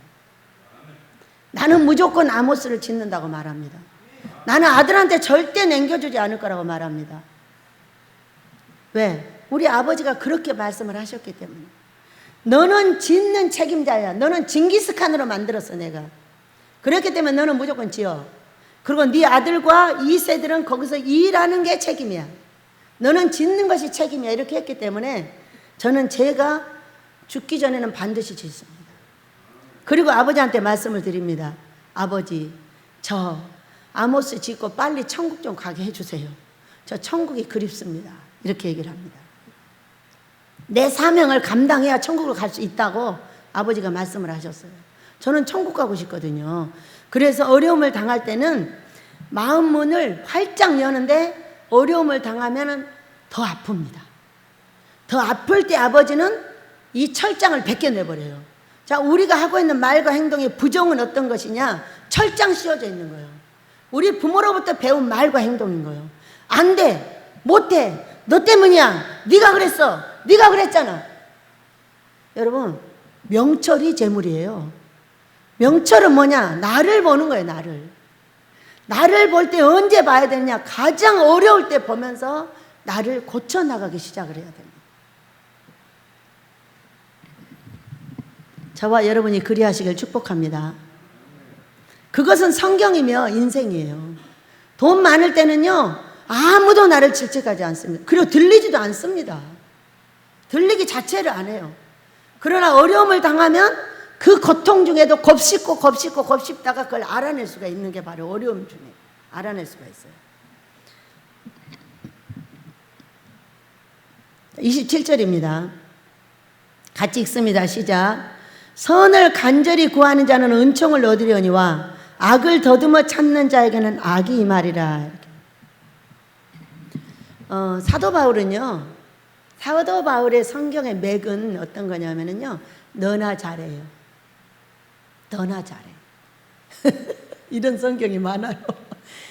나는 무조건 아모스를 짓는다고 말합니다. 나는 아들한테 절대 남겨주지 않을 거라고 말합니다. 왜? 우리 아버지가 그렇게 말씀을 하셨기 때문에. 너는 짓는 책임자야. 너는 징기스칸으로 만들었어, 내가. 그렇기 때문에 너는 무조건 지어. 그리고 네 아들과 2세들은 거기서 일하는 게 책임이야. 너는 짓는 것이 책임이야. 이렇게 했기 때문에 저는 제가 죽기 전에는 반드시 짓습니다. 그리고 아버지한테 말씀을 드립니다. 아버지, 저 아모스 짓고 빨리 천국 좀 가게 해주세요. 저 천국이 그립습니다. 이렇게 얘기를 합니다. 내 사명을 감당해야 천국을 갈 수 있다고 아버지가 말씀을 하셨어요. 저는 천국 가고 싶거든요. 그래서 어려움을 당할 때는 마음 문을 활짝 여는데 어려움을 당하면 더 아픕니다. 더 아플 때 아버지는 이 철장을 벗겨내버려요. 자, 우리가 하고 있는 말과 행동의 부정은 어떤 것이냐? 철장 씌워져 있는 거예요. 우리 부모로부터 배운 말과 행동인 거예요. 안 돼, 못해, 너 때문이야, 네가 그랬어, 네가 그랬잖아. 여러분, 명철이 재물이에요. 명철은 뭐냐? 나를 보는 거예요. 나를 볼 때 언제 봐야 되느냐? 가장 어려울 때 보면서 나를 고쳐나가기 시작을 해야 됩니다. 저와 여러분이 그리하시길 축복합니다. 그것은 성경이며 인생이에요. 돈 많을 때는요, 아무도 나를 질책하지 않습니다. 그리고 들리지도 않습니다. 들리기 자체를 안 해요. 그러나 어려움을 당하면 그 고통 중에도 곱씹다가 그걸 알아낼 수가 있는 게 바로 어려움 중에 알아낼 수가 있어요. 27절입니다. 같이 읽습니다. 시작. 선을 간절히 구하는 자는 은총을 얻으려니와 악을 더듬어 찾는 자에게는 악이 임하리라. 사도 바울의 성경의 맥은 어떤 거냐면요, 너나 잘해요. 너나 잘해. 이런 성경이 많아요.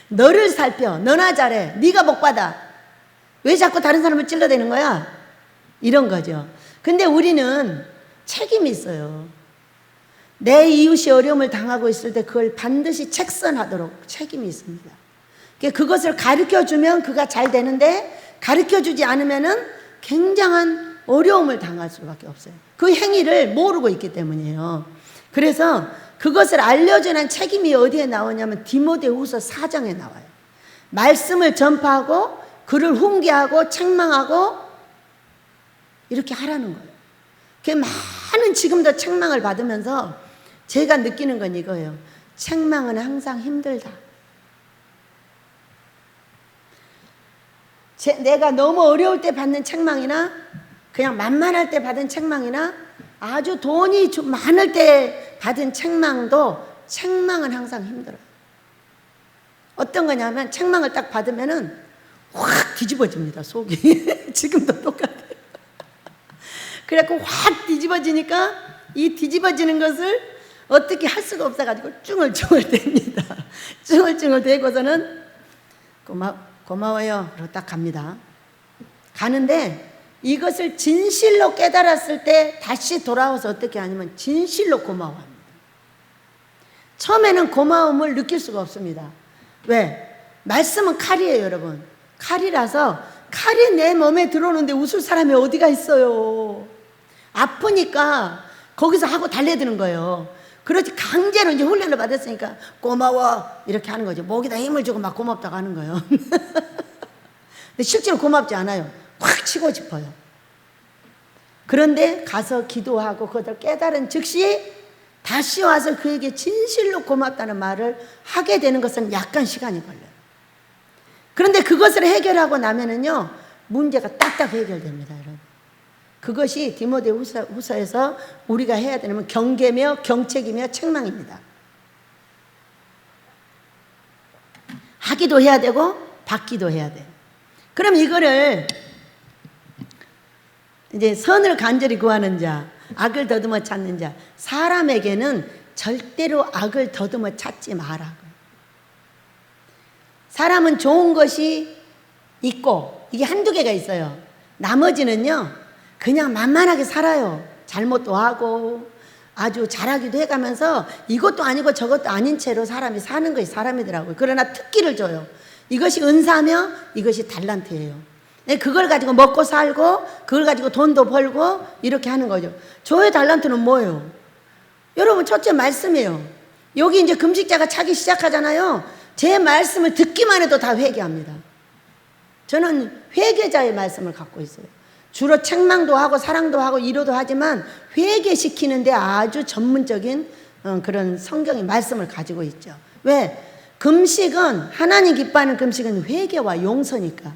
너를 살펴. 너나 잘해. 네가 복 받아. 왜 자꾸 다른 사람을 찔러대는 거야? 이런 거죠. 근데 우리는 책임이 있어요. 내 이웃이 어려움을 당하고 있을 때 그걸 반드시 책선하도록 책임이 있습니다. 그것을 가르쳐주면 그가 잘 되는데, 가르쳐주지 않으면은 굉장한 어려움을 당할 수밖에 없어요. 그 행위를 모르고 있기 때문이에요. 그래서 그것을 알려주는 책임이 어디에 나오냐면 디모데후서 4장에 나와요. 말씀을 전파하고 그를 훈계하고 책망하고 이렇게 하라는 거예요. 많은 지금도 책망을 받으면서 제가 느끼는 건 이거예요. 책망은 항상 힘들다. 내가 너무 어려울 때 받는 책망이나 그냥 만만할 때 받은 책망이나 아주 돈이 많을 때 받은 책망은 항상 힘들어요. 어떤 거냐면 책망을 딱 받으면은 확 뒤집어집니다, 속이. 지금도 똑같아요. 그래갖고 확 뒤집어지니까 이 뒤집어지는 것을 어떻게 할 수가 없어가지고 쭝얼쭝얼 댑니다. 쭝얼쭝얼 대고서는 고마워요. 그러고 딱 갑니다. 가는데 이것을 진실로 깨달았을 때 다시 돌아와서 어떻게 하냐면 진실로 고마워합니다. 처음에는 고마움을 느낄 수가 없습니다. 왜? 말씀은 칼이에요, 여러분. 칼이라서 칼이 내 몸에 들어오는데 웃을 사람이 어디가 있어요. 아프니까 거기서 하고 달려드는 거예요. 그렇지 강제로 이제 훈련을 받았으니까 고마워 이렇게 하는 거죠. 목에다 힘을 주고 막 고맙다고 하는 거예요. 근데 실제로 고맙지 않아요. 확 치고 싶어요. 그런데 가서 기도하고 그것을 깨달은 즉시 다시 와서 그에게 진실로 고맙다는 말을 하게 되는 것은 약간 시간이 걸려요. 그런데 그것을 해결하고 나면은요, 문제가 딱딱 해결됩니다, 여러분. 그것이 디모데후서에서 우리가 해야 되는 경계며 경책이며 책망입니다. 하기도 해야 되고 받기도 해야 돼요. 그럼 이거를 이제 선을 간절히 구하는 자, 악을 더듬어 찾는 자, 사람에게는 절대로 악을 더듬어 찾지 마라고. 사람은 좋은 것이 있고 이게 한두 개가 있어요. 나머지는요 그냥 만만하게 살아요. 잘못도 하고 아주 잘하기도 해가면서 이것도 아니고 저것도 아닌 채로 사람이 사는 것이 사람이더라고요. 그러나 특기를 줘요. 이것이 은사며 이것이 달란트예요. 그걸 가지고 먹고 살고 그걸 가지고 돈도 벌고 이렇게 하는 거죠. 저의 달란트는 뭐예요? 여러분, 첫째 말씀이에요. 여기 이제 금식자가 차기 시작하잖아요. 제 말씀을 듣기만 해도 다 회개합니다. 저는 회개자의 말씀을 갖고 있어요. 주로 책망도 하고 사랑도 하고 위로도 하지만 회개시키는데 아주 전문적인 그런 성경의 말씀을 가지고 있죠. 왜? 금식은, 하나님 기뻐하는 금식은 회개와 용서니까.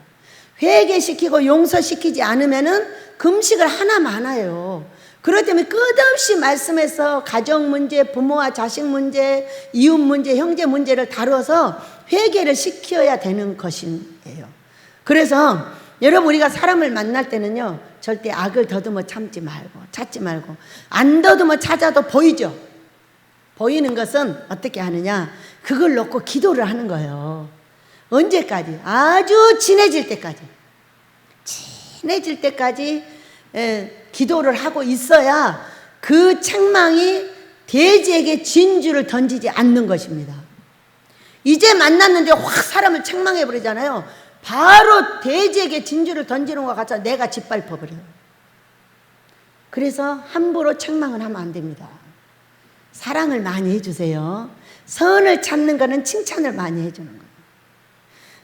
회개시키고 용서시키지 않으면은 금식을 하나만 해요. 그렇기 때문에 끝없이 말씀에서 가정 문제, 부모와 자식 문제, 이웃 문제, 형제 문제를 다뤄서 회개를 시켜야 되는 것이에요. 그래서 여러분, 우리가 사람을 만날 때는요 절대 악을 더듬어 찾지 말고 안 더듬어 찾아도 보이죠. 보이는 것은 어떻게 하느냐, 그걸 놓고 기도를 하는 거예요. 언제까지? 아주 친해질 때까지 기도를 하고 있어야 그 책망이 돼지에게 진주를 던지지 않는 것입니다. 이제 만났는데 확 사람을 책망해 버리잖아요. 바로 돼지에게 진주를 던지는 것 같아 내가 짓밟아 버려요. 그래서 함부로 책망을 하면 안 됩니다. 사랑을 많이 해주세요. 선을 찾는 거는 칭찬을 많이 해주는 거예요.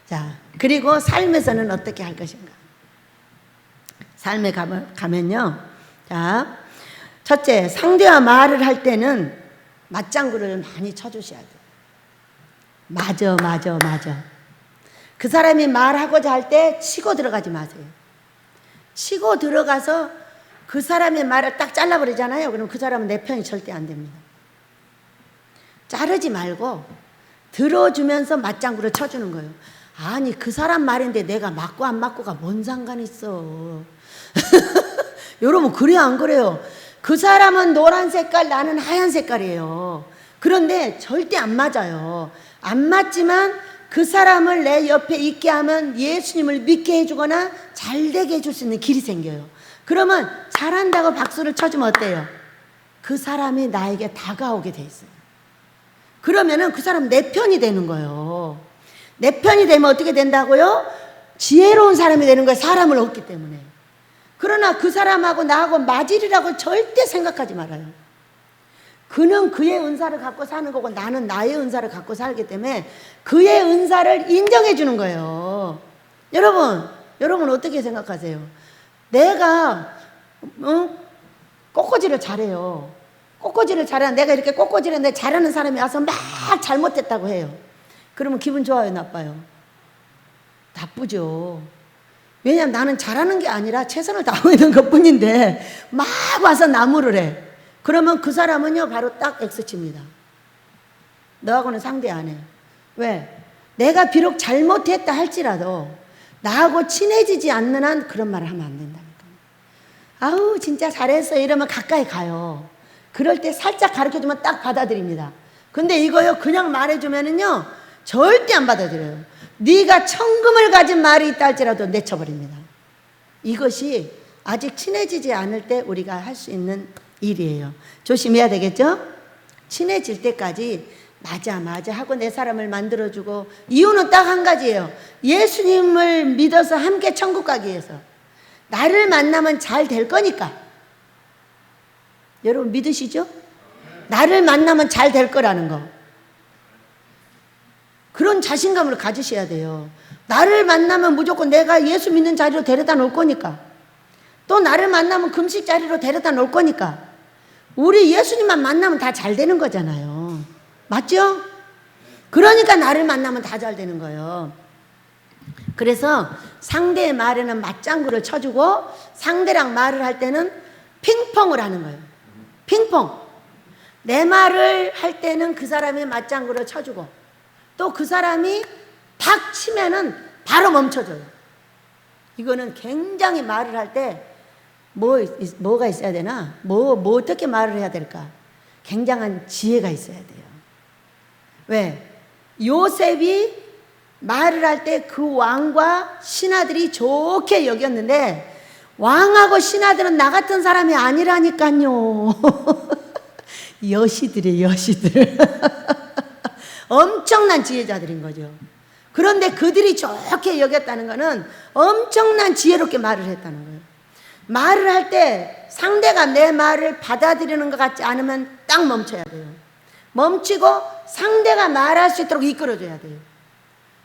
자, 그리고 삶에서는 어떻게 할 것인가? 삶에 가면요. 자, 첫째, 상대와 말을 할 때는 맞장구를 많이 쳐주셔야 돼요. 맞아. 그 사람이 말하고자 할 때 치고 들어가지 마세요. 치고 들어가서 그 사람의 말을 딱 잘라버리잖아요. 그럼 그 사람은 내 편이 절대 안 됩니다. 자르지 말고 들어주면서 맞장구를 쳐주는 거예요. 아니 그 사람 말인데 내가 맞고 안 맞고가 뭔 상관 있어. 여러분 그래요 안 그래요? 그 사람은 노란 색깔 나는 하얀 색깔이에요. 그런데 절대 안 맞아요. 안 맞지만 그 사람을 내 옆에 있게 하면 예수님을 믿게 해주거나 잘되게 해줄 수 있는 길이 생겨요. 그러면 잘한다고 박수를 쳐주면 어때요? 그 사람이 나에게 다가오게 돼 있어요. 그러면은 그 사람 내 편이 되는 거예요. 내 편이 되면 어떻게 된다고요? 지혜로운 사람이 되는 거예요. 사람을 얻기 때문에. 그러나 그 사람하고 나하고 맞으리라고 절대 생각하지 말아요. 그는 그의 은사를 갖고 사는 거고 나는 나의 은사를 갖고 살기 때문에 그의 은사를 인정해 주는 거예요. 여러분 어떻게 생각하세요? 내가 꽃꽂이를 잘해요. 꽃꽂이를 잘하는 내가 이렇게 꽃꽂이를 잘하는 사람이 와서 막 잘못했다고 해요. 그러면 기분 좋아요, 나빠요? 나쁘죠. 왜냐하면 나는 잘하는 게 아니라 최선을 다하고 있는 것뿐인데 막 와서 나무를 해. 그러면 그 사람은요 바로 딱 X칩니다. 너하고는 상대 안 해. 왜? 내가 비록 잘못했다 할지라도 나하고 친해지지 않는 한 그런 말을 하면 안 된다니까. 아우 진짜 잘했어 이러면 가까이 가요. 그럴 때 살짝 가르쳐주면 딱 받아들입니다. 근데 이거요 그냥 말해주면은요 절대 안 받아들여요. 네가 천금을 가진 말이 있다 할지라도 내쳐버립니다. 이것이 아직 친해지지 않을 때 우리가 할 수 있는 일이에요. 조심해야 되겠죠? 친해질 때까지 맞아 하고 내 사람을 만들어주고 이유는 딱 한 가지예요. 예수님을 믿어서 함께 천국 가기 위해서. 나를 만나면 잘 될 거니까. 여러분 믿으시죠? 나를 만나면 잘 될 거라는 거. 그런 자신감을 가지셔야 돼요. 나를 만나면 무조건 내가 예수 믿는 자리로 데려다 놓을 거니까. 또 나를 만나면 금식 자리로 데려다 놓을 거니까. 우리 예수님만 만나면 다 잘 되는 거잖아요. 맞죠? 그러니까 나를 만나면 다 잘 되는 거예요. 그래서 상대의 말에는 맞장구를 쳐주고 상대랑 말을 할 때는 핑퐁을 하는 거예요. 핑퐁. 내 말을 할 때는 그 사람이 맞장구를 쳐주고 또 그 사람이 탁 치면은 바로 멈춰줘요. 이거는 굉장히 말을 할 때 뭐가 있어야 되나? 뭐 어떻게 말을 해야 될까? 굉장한 지혜가 있어야 돼요. 왜? 요셉이 말을 할 때 그 왕과 신하들이 좋게 여겼는데 왕하고 신하들은 나 같은 사람이 아니라니까요. 여시들이에요, 여시들. 엄청난 지혜자들인 거죠. 그런데 그들이 좋게 여겼다는 것은 엄청난 지혜롭게 말을 했다는 거예요. 말을 할 때 상대가 내 말을 받아들이는 것 같지 않으면 딱 멈춰야 돼요. 멈추고 상대가 말할 수 있도록 이끌어줘야 돼요.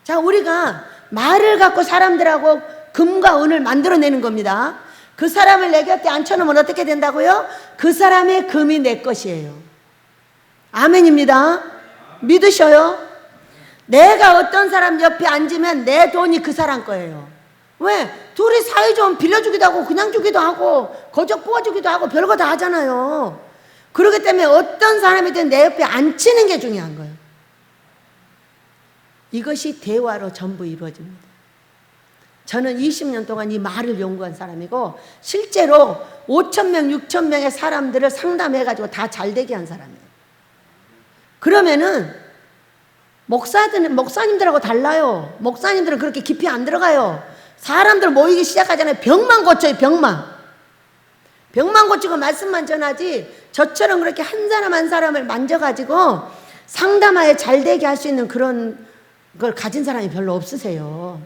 자, 우리가 말을 갖고 사람들하고 금과 은을 만들어내는 겁니다. 그 사람을 내 곁에 앉혀놓으면 어떻게 된다고요? 그 사람의 금이 내 것이에요. 아멘입니다. 믿으셔요? 내가 어떤 사람 옆에 앉으면 내 돈이 그 사람 거예요. 왜? 둘이 사이 좀 빌려주기도 하고 그냥 주기도 하고 거저 부어주기도 하고 별거 다 하잖아요. 그렇기 때문에 어떤 사람이든 내 옆에 앉히는 게 중요한 거예요. 이것이 대화로 전부 이루어집니다. 저는 20년 동안 이 말을 연구한 사람이고 실제로 5,000명, 6,000명의 사람들을 상담해가지고 다 잘되게 한 사람이에요. 그러면은 목사님들하고 달라요. 목사님들은 그렇게 깊이 안 들어가요. 사람들 모이기 시작하잖아요. 병만 고쳐요. 병만 고치고 말씀만 전하지 저처럼 그렇게 한 사람 한 사람을 만져가지고 상담하에 잘되게 할 수 있는 그런 그걸 가진 사람이 별로 없으세요.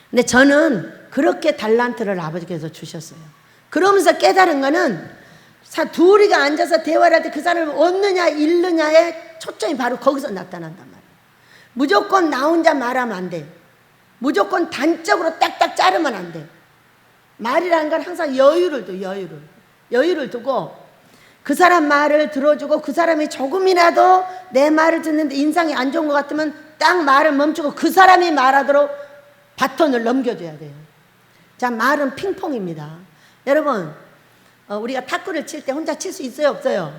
근데 저는 그렇게 달란트를 아버지께서 주셨어요. 그러면서 깨달은 거는 둘이가 앉아서 대화를 할 때 그 사람을 얻느냐 잃느냐의 초점이 바로 거기서 나타난단 말이에요. 무조건 나 혼자 말하면 안 돼. 무조건 단적으로 딱딱 자르면 안 돼. 말이라는 건 항상 여유를 둬. 여유를 두고 그 사람 말을 들어주고, 그 사람이 조금이라도 내 말을 듣는데 인상이 안 좋은 것 같으면 딱 말을 멈추고 그 사람이 말하도록 바톤을 넘겨줘야 돼요. 자, 말은 핑퐁입니다. 여러분, 우리가 탁구를 칠 때 혼자 칠 수 있어요, 없어요?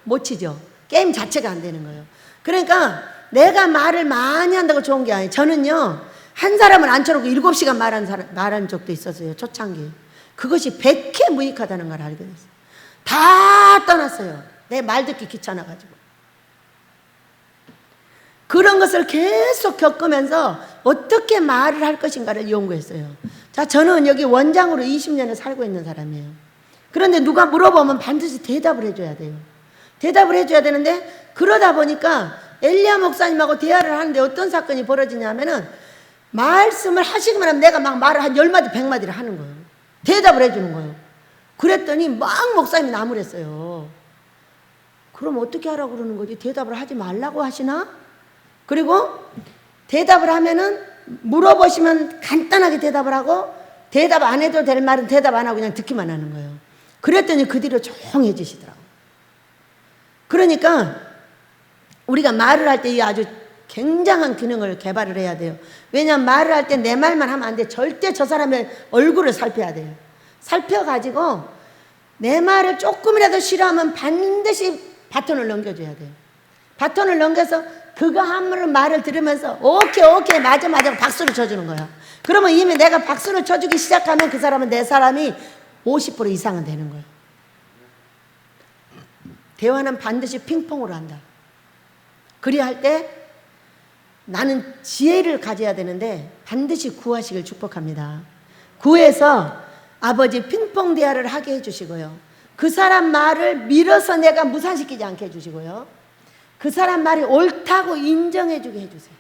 못 치죠. 게임 자체가 안 되는 거예요. 그러니까 내가 말을 많이 한다고 좋은 게 아니에요. 저는요, 한 사람을 앉혀놓고 7시간 말한 적도 있었어요, 초창기. 그것이 백해 무익하다는 걸 알게 됐어요. 다 떠났어요. 내 말 듣기 귀찮아가지고. 그런 것을 계속 겪으면서 어떻게 말을 할 것인가를 연구했어요. 자, 저는 여기 원장으로 20년을 살고 있는 사람이에요. 그런데 누가 물어보면 반드시 대답을 해줘야 돼요. 대답을 해줘야 되는데, 그러다 보니까 엘리야 목사님하고 대화를 하는데 어떤 사건이 벌어지냐면은, 말씀을 하시기만 하면 내가 막 말을 한 10마디 100마디를 하는 거예요. 대답을 해주는 거예요. 그랬더니 막 목사님이 나무랬어요. 그럼 어떻게 하라고 그러는 거지? 대답을 하지 말라고 하시나? 그리고 대답을 하면은 물어보시면 간단하게 대답을 하고, 대답 안 해도 될 말은 대답 안 하고 그냥 듣기만 하는 거예요. 그랬더니 그 뒤로 조용해지시더라고요. 그러니까 우리가 말을 할 때 이 아주 굉장한 기능을 개발을 해야 돼요. 왜냐하면 말을 할 때 내 말만 하면 안 돼. 절대 저 사람의 얼굴을 살펴야 돼요. 살펴가지고 내 말을 조금이라도 싫어하면 반드시 바톤을 넘겨줘야 돼요. 바톤을 넘겨서 그가 한 말을 들으면서 오케이 맞아 박수를 쳐주는 거야. 그러면 이미 내가 박수를 쳐주기 시작하면 그 사람은 내 사람이 50% 이상은 되는 거예요. 대화는 반드시 핑퐁으로 한다. 그리 할 때 나는 지혜를 가져야 되는데 반드시 구하시길 축복합니다. 구해서 아버지 핑퐁 대화를 하게 해주시고요. 그 사람 말을 밀어서 내가 무산시키지 않게 해주시고요. 그 사람 말이 옳다고 인정해주게 해주세요.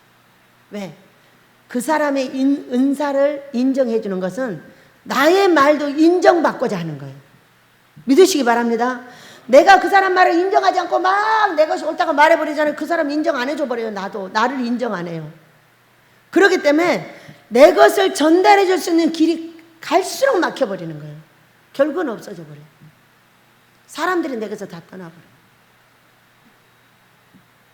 왜? 그 사람의 은사를 인정해주는 것은 나의 말도 인정받고자 하는 거예요. 믿으시기 바랍니다. 내가 그 사람 말을 인정하지 않고 막 내 것이 옳다고 말해버리잖아요. 그 사람 인정 안 해줘버려요. 나를 인정 안 해요. 그렇기 때문에 내 것을 전달해 줄 수 있는 길이 갈수록 막혀버리는 거예요. 결국은 없어져 버려요. 사람들이 내 것을 다 떠나버려요.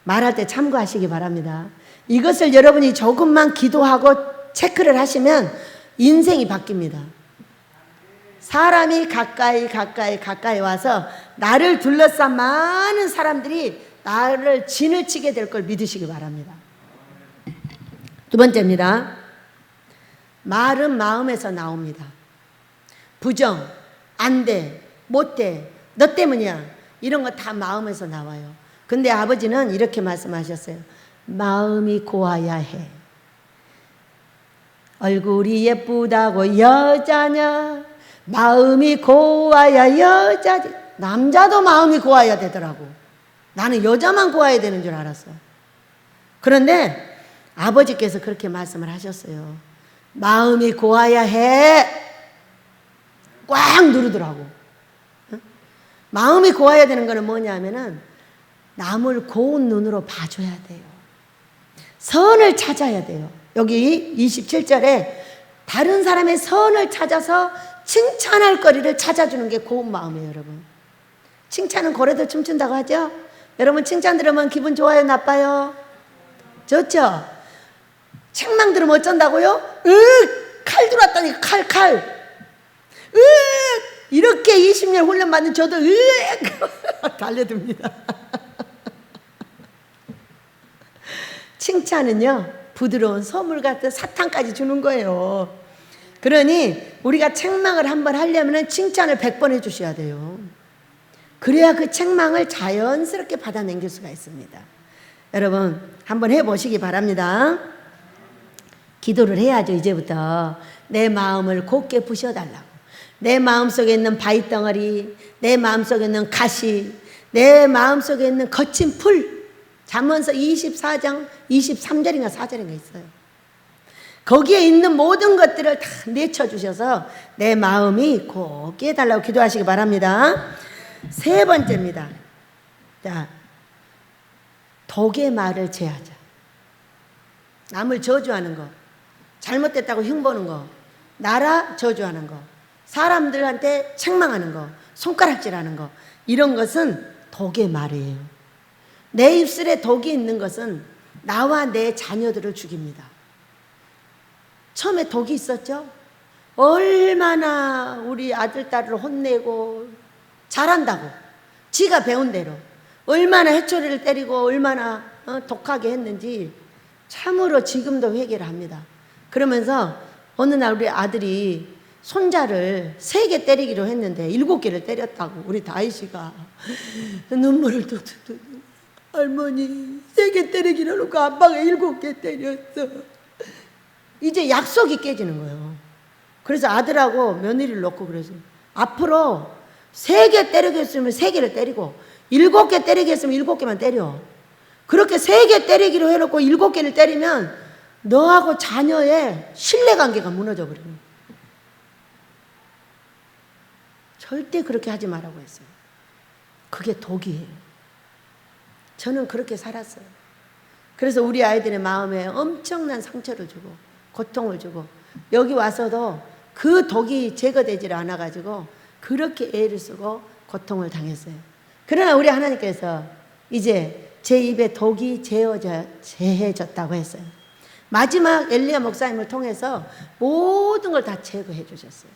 말할 때 참고하시기 바랍니다. 이것을 여러분이 조금만 기도하고 체크를 하시면 인생이 바뀝니다. 사람이 가까이 와서 나를 둘러싼 많은 사람들이 나를 진을 치게 될 걸 믿으시기 바랍니다. 두 번째입니다. 말은 마음에서 나옵니다. 부정, 안 돼, 못 돼, 너 때문이야, 이런 거 다 마음에서 나와요. 근데 아버지는 이렇게 말씀하셨어요. 마음이 고와야 해. 얼굴이 예쁘다고 여자냐? 마음이 고와야 여자지. 남자도 마음이 고와야 되더라고. 나는 여자만 고와야 되는 줄 알았어. 그런데 아버지께서 그렇게 말씀을 하셨어요. 마음이 고와야 해. 꽉 누르더라고. 마음이 고와야 되는 거는 뭐냐면은 남을 고운 눈으로 봐줘야 돼요. 선을 찾아야 돼요. 여기 27절에 다른 사람의 선을 찾아서 칭찬할 거리를 찾아주는 게 고운 마음이에요, 여러분. 칭찬은 고래도 춤춘다고 하죠? 여러분, 칭찬 들으면 기분 좋아요, 나빠요? 좋죠? 책망 들으면 어쩐다고요? 칼 들어왔다니, 칼. 이렇게 20년 훈련 받는 저도 달려듭니다. 칭찬은요, 부드러운 선물 같은 사탕까지 주는 거예요. 그러니 우리가 책망을 한번 하려면 칭찬을 100번 해주셔야 돼요. 그래야 그 책망을 자연스럽게 받아넘길 수가 있습니다. 여러분, 한번 해보시기 바랍니다. 기도를 해야죠. 이제부터 내 마음을 곱게 부셔달라고. 내 마음속에 있는 바위덩어리, 내 마음속에 있는 가시, 내 마음속에 있는 거친 풀, 잠언서 24장 23절인가 4절인가 있어요. 거기에 있는 모든 것들을 다 내쳐주셔서 내 마음이 곱게 해달라고 기도하시기 바랍니다. 세 번째입니다. 자, 독의 말을 제하자. 남을 저주하는 거, 잘못됐다고 흉보는 거, 나라 저주하는 거, 사람들한테 책망하는 거, 손가락질하는 거, 이런 것은 독의 말이에요. 내 입술에 독이 있는 것은 나와 내 자녀들을 죽입니다. 처음에 독이 있었죠? 얼마나 우리 아들, 딸을 혼내고 잘한다고 지가 배운 대로 얼마나 해초리를 때리고 얼마나 독하게 했는지 참으로 지금도 회개를 합니다. 그러면서 어느 날 우리 아들이 손자를 3개 때리기로 했는데 7개를 때렸다고. 우리 다윗이가 눈물을 뚝뚝뚝, 할머니 3개 때리기로 놓고 아빠가 7개 때렸어. 이제 약속이 깨지는 거예요. 그래서 아들하고 며느리를 놓고 그래서 앞으로 3개 때리겠으면 3개를 때리고 7개 때리겠으면 7개만 때려. 그렇게 3개 때리기로 해놓고 7개를 때리면 너하고 자녀의 신뢰관계가 무너져 버려요. 절대 그렇게 하지 말라고 했어요. 그게 독이에요. 저는 그렇게 살았어요. 그래서 우리 아이들의 마음에 엄청난 상처를 주고 고통을 주고 여기 와서도 그 독이 제거되지를 않아가지고 그렇게 애를 쓰고 고통을 당했어요. 그러나 우리 하나님께서 이제 제 입에 독이 제해졌다고 했어요. 마지막 엘리야 목사님을 통해서 모든 걸 다 제거해 주셨어요.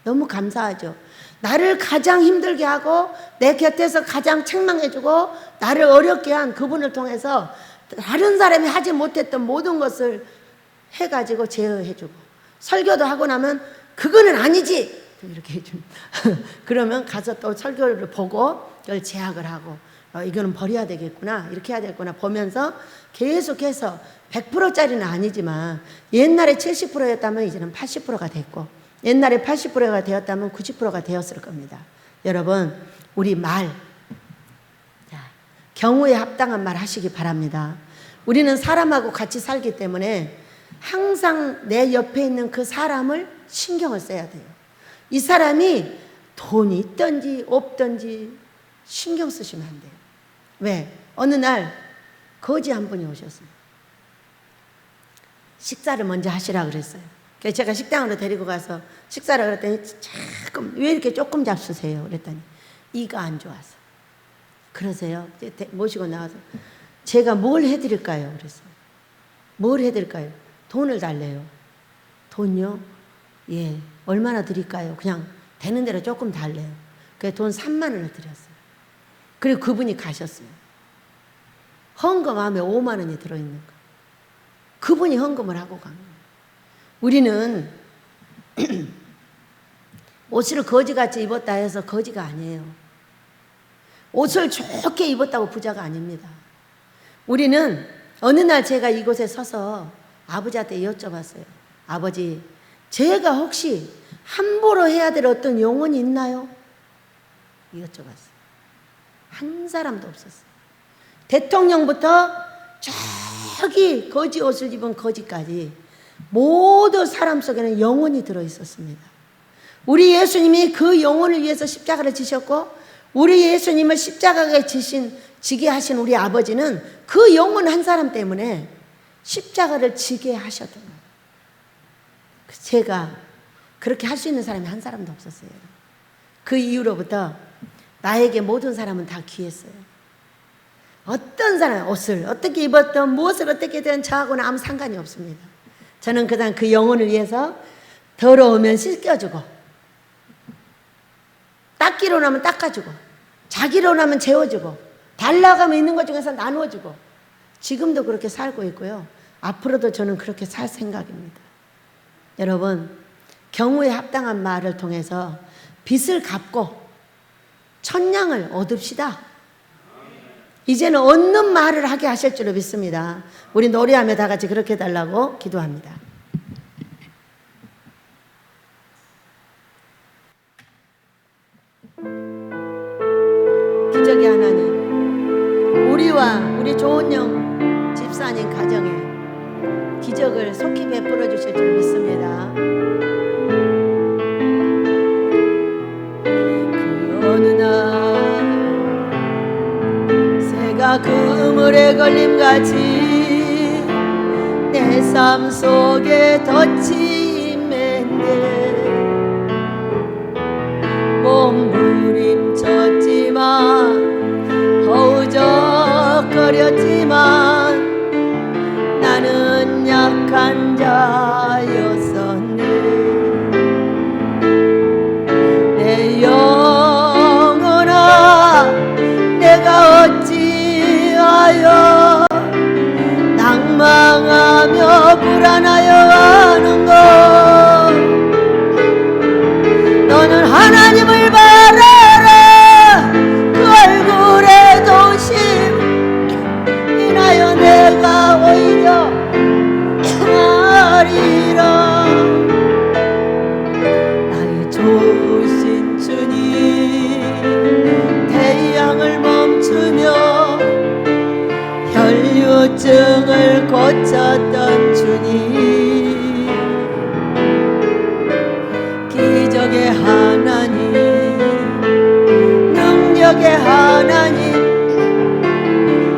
너무 감사하죠. 나를 가장 힘들게 하고 내 곁에서 가장 책망해주고 나를 어렵게 한 그분을 통해서 다른 사람이 하지 못했던 모든 것을 해가지고 제어해주고 설교도 하고 나면 그거는 아니지 이렇게 해줍니다. 그러면 가서 또 설교를 보고 그걸 제약을 하고 이거는 버려야 되겠구나 이렇게 해야 되겠구나 보면서 계속해서 100%짜리는 아니지만 옛날에 70%였다면 이제는 80%가 됐고 옛날에 80%가 되었다면 90%가 되었을 겁니다. 여러분 우리 말 경우에 합당한 말 하시기 바랍니다. 우리는 사람하고 같이 살기 때문에 항상 내 옆에 있는 그 사람을 신경을 써야 돼요. 이 사람이 돈이 있든지 없든지 신경 쓰시면 안 돼요. 왜? 어느 날 거지 한 분이 오셨어요. 식사를 먼저 하시라 그랬어요. 그래서 제가 식당으로 데리고 가서 식사를 그랬더니 조금 왜 이렇게 조금 잡수세요? 그랬더니 이가 안 좋아서. 그러세요. 모시고 나와서 제가 뭘 해드릴까요? 그랬어요. 뭘 해드릴까요? 돈을 달래요. 돈요? 예. 얼마나 드릴까요? 그냥 되는 대로 조금 달래요. 그래서 돈 3만 원을 드렸어요. 그리고 그분이 가셨어요. 헌금함에 5만 원이 들어있는 거. 그분이 헌금을 하고 간 거예요. 우리는 옷을 거지같이 입었다 해서 거지가 아니에요. 옷을 좋게 입었다고 부자가 아닙니다. 우리는 어느 날 제가 이곳에 서서 아버지한테 여쭤봤어요. 아버지, 제가 혹시 함부로 해야 될 어떤 영혼이 있나요? 여쭤봤어요. 한 사람도 없었어요. 대통령부터 저기 거지 옷을 입은 거지까지 모든 사람 속에는 영혼이 들어있었습니다. 우리 예수님이 그 영혼을 위해서 십자가를 지셨고 우리 예수님을 십자가에 지게 하신 우리 아버지는 그 영혼 한 사람 때문에 십자가를 지게 하셨던 거예요. 제가 그렇게 할 수 있는 사람이 한 사람도 없었어요. 그 이후로부터 나에게 모든 사람은 다 귀했어요. 어떤 사람 옷을 어떻게 입었든 무엇을 어떻게 든 저하고는 아무 상관이 없습니다. 저는 그냥 그 영혼을 위해서 더러우면 씻겨주고 닦기로 나면 닦아주고 자기로 나면 재워주고 달라가면 있는 것 중에서 나누어주고 지금도 그렇게 살고 있고요. 앞으로도 저는 그렇게 살 생각입니다. 여러분 경우에 합당한 말을 통해서 빚을 갚고 천냥을 얻읍시다. 이제는 얻는 말을 하게 하실 줄로 믿습니다. 우리 노래하며 다 같이 그렇게 해달라고 기도합니다. 기적의 하나님, 우리와 우리 우리 조은영 집사님 가정에 기적을 속히 베풀어 주실 줄 믿습니다. 그 어느 날 새가 그물에 걸림같이 내 삶 속에 덫이 임했네. 몸부림쳤지만 허우적거렸지만 나는 약한 자였었네. 내 영혼아 내가 어찌하여 낭망하며 불안하여 하는고. 너는 하나님을 바라라. 그 얼굴에 도심 인하여 내가 오히려 하리라. 나의 좋으신 주님 태양을 멈추며 혈류증을 고쳤던 주님, 기적의 하나님, 능력의 하나님,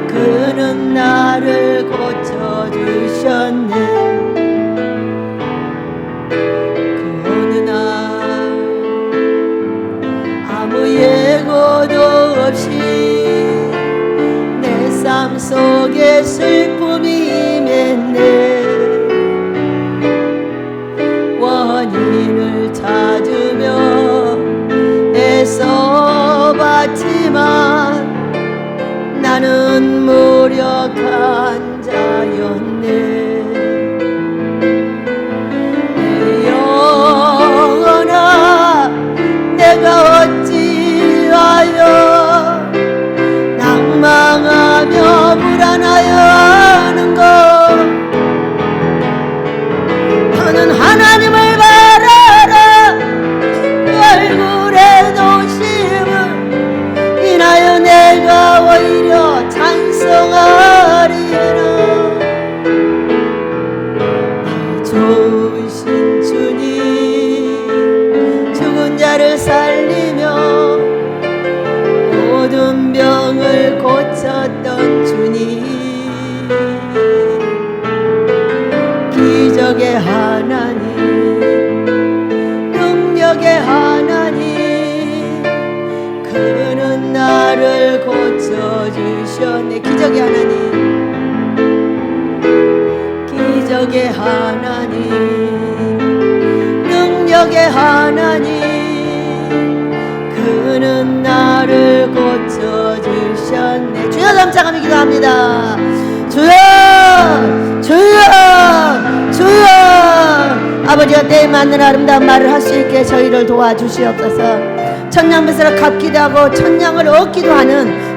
그는 나를 고쳐주셨네. 그 어느 날 아무 예고도 없이 내 삶 속에 슬픔이 임했네. 원인을 찾으며 애써봤지만 나는 무력한 자였네. 내 영혼아 내가 어찌하여 낭망하며 불안하여 하는고. 너는 하나님을 바라라. 그 얼굴에 도심을 인하여 내가 오히려 찬송하리라. 좋으신 주님 죽은 자를 살리며 모든 병을 고쳤던 주님, 기적의 하나님, 능력의 하나님, 그는 나를 고쳐주셨네. 기적의 하나님, 기적의 하나님, 능력의 하나님, 그는 나를 고쳐주셨네. 주여 감사하며 기도합니다. 주여 주여 주여. 아버지가 때에 맞는 아름다운 말을 할 수 있게 저희를 도와주시옵소서. 천냥배설을 갚기도 하고 천냥을 얻기도 하는